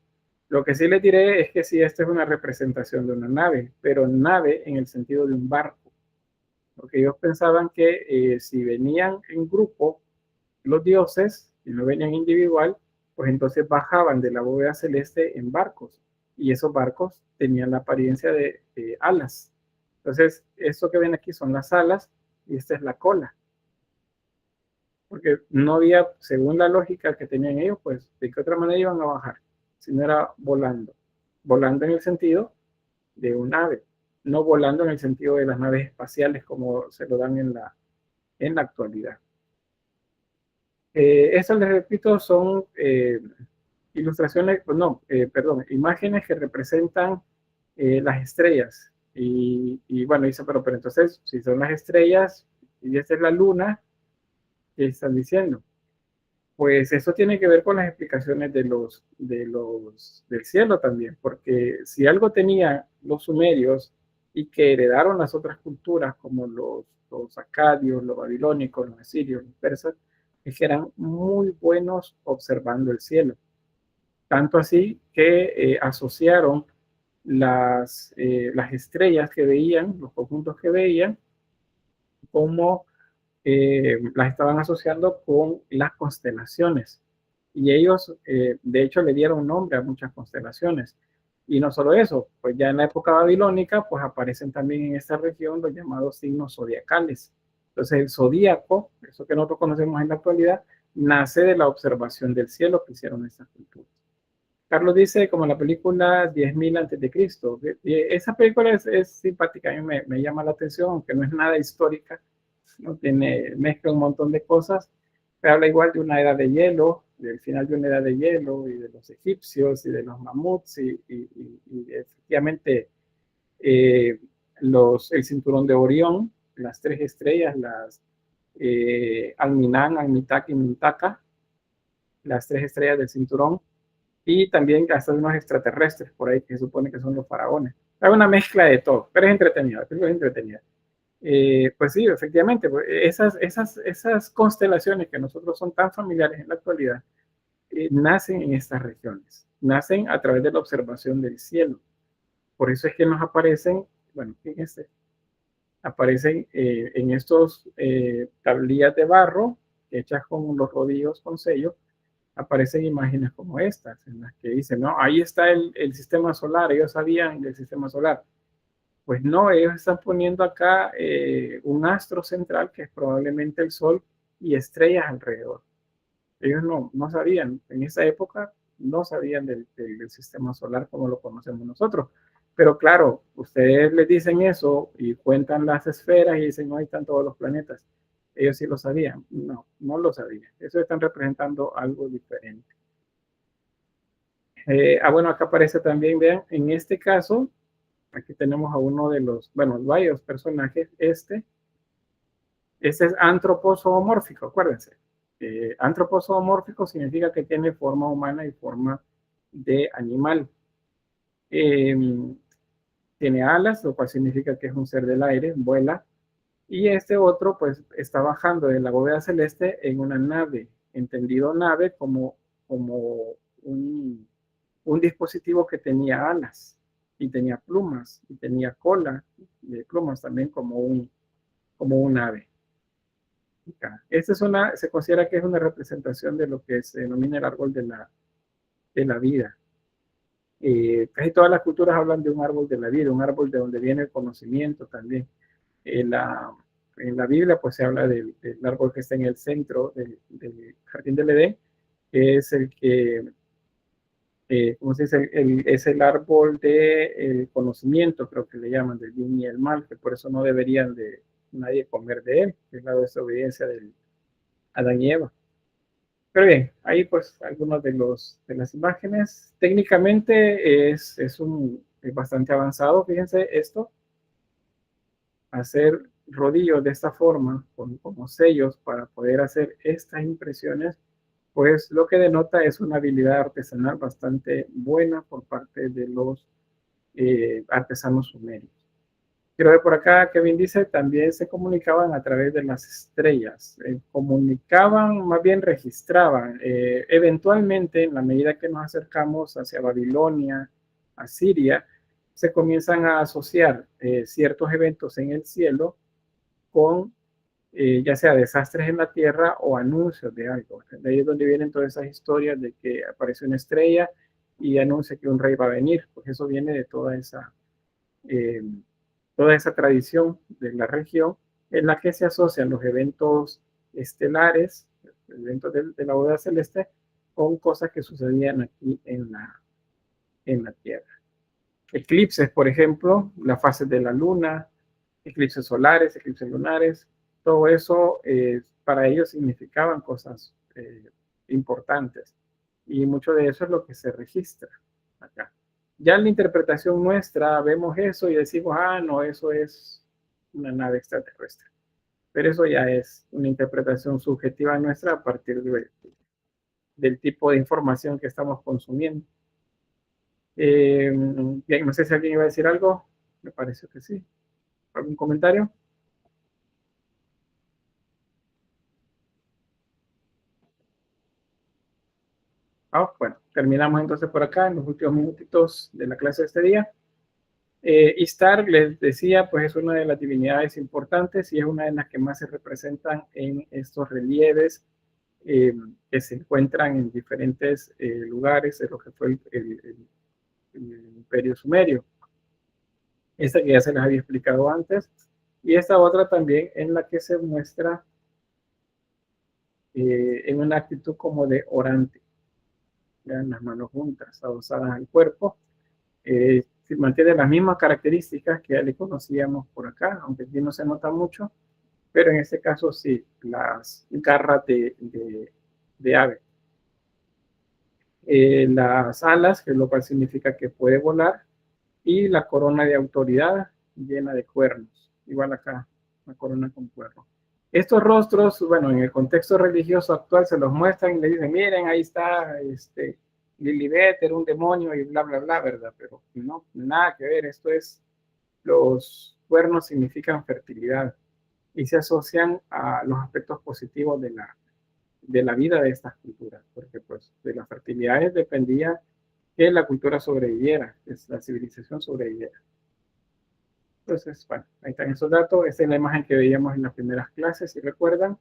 lo que sí les diré es que sí, esta es una representación de una nave, pero nave en el sentido de un barco. Porque ellos pensaban que si venían en grupo los dioses y no venían individual, pues entonces bajaban de la bóveda celeste en barcos, y esos barcos tenían la apariencia de alas. Entonces, esto que ven aquí son las alas y esta es la cola. Porque no había, según la lógica que tenían ellos, pues de qué otra manera iban a bajar, si no era volando. Volando en el sentido de un ave, no volando en el sentido de las naves espaciales como se lo dan en la actualidad. Estas, les repito, son ilustraciones, perdón, imágenes que representan las estrellas. Y bueno, dice, pero entonces, si son las estrellas y esta es la luna, ¿qué están diciendo? Pues eso tiene que ver con las explicaciones del cielo también, porque si algo tenían los sumerios y que heredaron las otras culturas como los acadios, los babilónicos, los asirios, los persas, es que eran muy buenos observando el cielo. Tanto así que asociaron las estrellas que veían, los conjuntos que veían, como las estaban asociando con las constelaciones. Y ellos, de hecho, le dieron nombre a muchas constelaciones. Y no solo eso, pues ya en la época babilónica, pues aparecen también en esta región los llamados signos zodiacales. Entonces el zodíaco, eso que nosotros conocemos en la actualidad, nace de la observación del cielo que hicieron estas culturas. Carlos dice, como la película 10.000 antes de Cristo. Esa película es simpática, a mí me llama la atención, aunque no es nada histórica, ¿no? Mezcla un montón de cosas, pero habla igual de una era de hielo, del final de una era de hielo, y de los egipcios, y de los mamuts, y efectivamente el cinturón de Orión, las tres estrellas, las Alminán, Almitak y Mintaka, las tres estrellas del cinturón, y también hasta unos extraterrestres por ahí que se supone que son los faraones. Hay una mezcla de todo, pero es entretenida, pues sí, efectivamente, esas constelaciones que nosotros son tan familiares en la actualidad, nacen en estas regiones, nacen a través de la observación del cielo. Por eso es que nos aparecen, bueno, aparecen en estos tablillas de barro hechas con los rodillos con sello, aparecen imágenes como estas, en las que dicen, no, ahí está el sistema solar, ellos sabían del sistema solar. Pues no, ellos están poniendo acá un astro central que es probablemente el Sol y estrellas alrededor. Ellos no sabían, en esa época no sabían del sistema solar como lo conocemos nosotros. Pero claro, ustedes les dicen eso y cuentan las esferas y dicen, no, ahí están todos los planetas. Ellos sí lo sabían. No lo sabían. Eso están representando algo diferente. Bueno, acá aparece también, vean, en este caso, aquí tenemos a uno de los, bueno, varios personajes. Este es antropozoomórfico, acuérdense. Antropozoomórfico significa que tiene forma humana y forma de animal. Tiene alas, lo cual significa que es un ser del aire, vuela. Y este otro, pues, está bajando de la bóveda celeste en una nave, entendido nave como un dispositivo que tenía alas y tenía plumas y tenía cola de plumas también como un ave. Esta se considera que es una representación de lo que se denomina el árbol de la vida. Casi todas las culturas hablan de un árbol de la vida, un árbol de donde viene el conocimiento también. En la Biblia pues se habla del árbol que está en el centro del jardín del Edén, que es el que, ¿cómo se dice? Es el árbol del conocimiento, creo que le llaman, del bien y el mal, que por eso no deberían de nadie comer de él, que es la desobediencia de Adán y Eva. Pero bien, ahí pues algunos de las imágenes. Técnicamente es bastante avanzado, fíjense esto. Hacer rodillos de esta forma, como sellos para poder hacer estas impresiones, pues lo que denota es una habilidad artesanal bastante buena por parte de los artesanos sumerios. Quiero ver por acá, Kevin dice, también se comunicaban a través de las estrellas. Comunicaban, más bien registraban. Eventualmente, en la medida que nos acercamos hacia Babilonia, a Siria, se comienzan a asociar ciertos eventos en el cielo con ya sea desastres en la tierra o anuncios de algo. De ahí es donde vienen todas esas historias de que aparece una estrella y anuncia que un rey va a venir. Pues eso viene de toda esa tradición de la región en la que se asocian los eventos estelares, eventos de la bóveda celeste, con cosas que sucedían aquí en la Tierra. Eclipses, por ejemplo, las fases de la luna, eclipses solares, eclipses lunares, todo eso para ellos significaban cosas importantes. Y mucho de eso es lo que se registra acá. Ya en la interpretación nuestra vemos eso y decimos, no, eso es una nave extraterrestre. Pero eso ya es una interpretación subjetiva nuestra a partir del tipo de información que estamos consumiendo. Bien, no sé si alguien iba a decir algo. Me parece que sí. ¿Algún comentario? Bueno, terminamos entonces por acá en los últimos minutitos de la clase de este día. Ishtar, les decía, pues es una de las divinidades importantes y es una de las que más se representan en estos relieves que se encuentran en diferentes lugares de lo que fue el Imperio Sumerio. Esta que ya se les había explicado antes, y esta otra también en la que se muestra en una actitud como de orante, vean las manos juntas, adosadas al cuerpo, mantiene las mismas características que ya le conocíamos por acá, aunque aquí no se nota mucho, pero en este caso sí, las garras de ave. Las alas, que es lo cual significa que puede volar, y la corona de autoridad llena de cuernos, igual acá, una corona con cuernos. Estos rostros, bueno, en el contexto religioso actual se los muestran y le dicen, miren, ahí está Lilibet, era un demonio y bla, bla, bla, ¿verdad? Pero no, nada que ver, los cuernos significan fertilidad y se asocian a los aspectos positivos de la vida de estas culturas, porque pues de las fertilidades dependía que la cultura sobreviviera, que la civilización sobreviviera. Entonces, bueno, ahí están esos datos. Esta es la imagen que veíamos en las primeras clases, si recuerdan.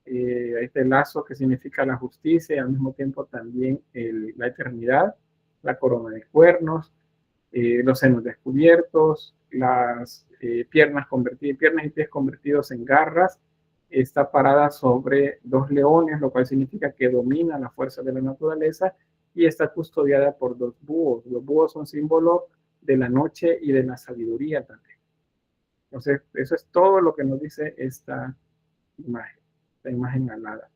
Este lazo que significa la justicia y al mismo tiempo también la eternidad, la corona de cuernos, los senos descubiertos, las piernas y pies convertidos en garras. Está parada sobre 2 leones, lo cual significa que domina la fuerza de la naturaleza y está custodiada por 2 búhos. Los búhos son símbolo de la noche y de la sabiduría también. Entonces, eso es todo lo que nos dice esta imagen alada.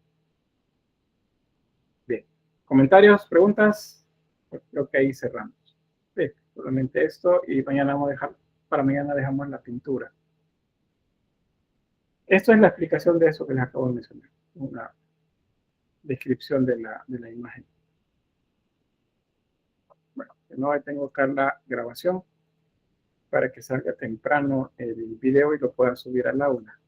Bien, comentarios, preguntas, pues creo que ahí cerramos. Bien, solamente esto y mañana vamos a dejar, para mañana dejamos la pintura. Esto es la explicación de eso que les acabo de mencionar, una descripción de la imagen. Bueno, de nuevo tengo acá la grabación para que salga temprano el video y lo pueda subir al aula.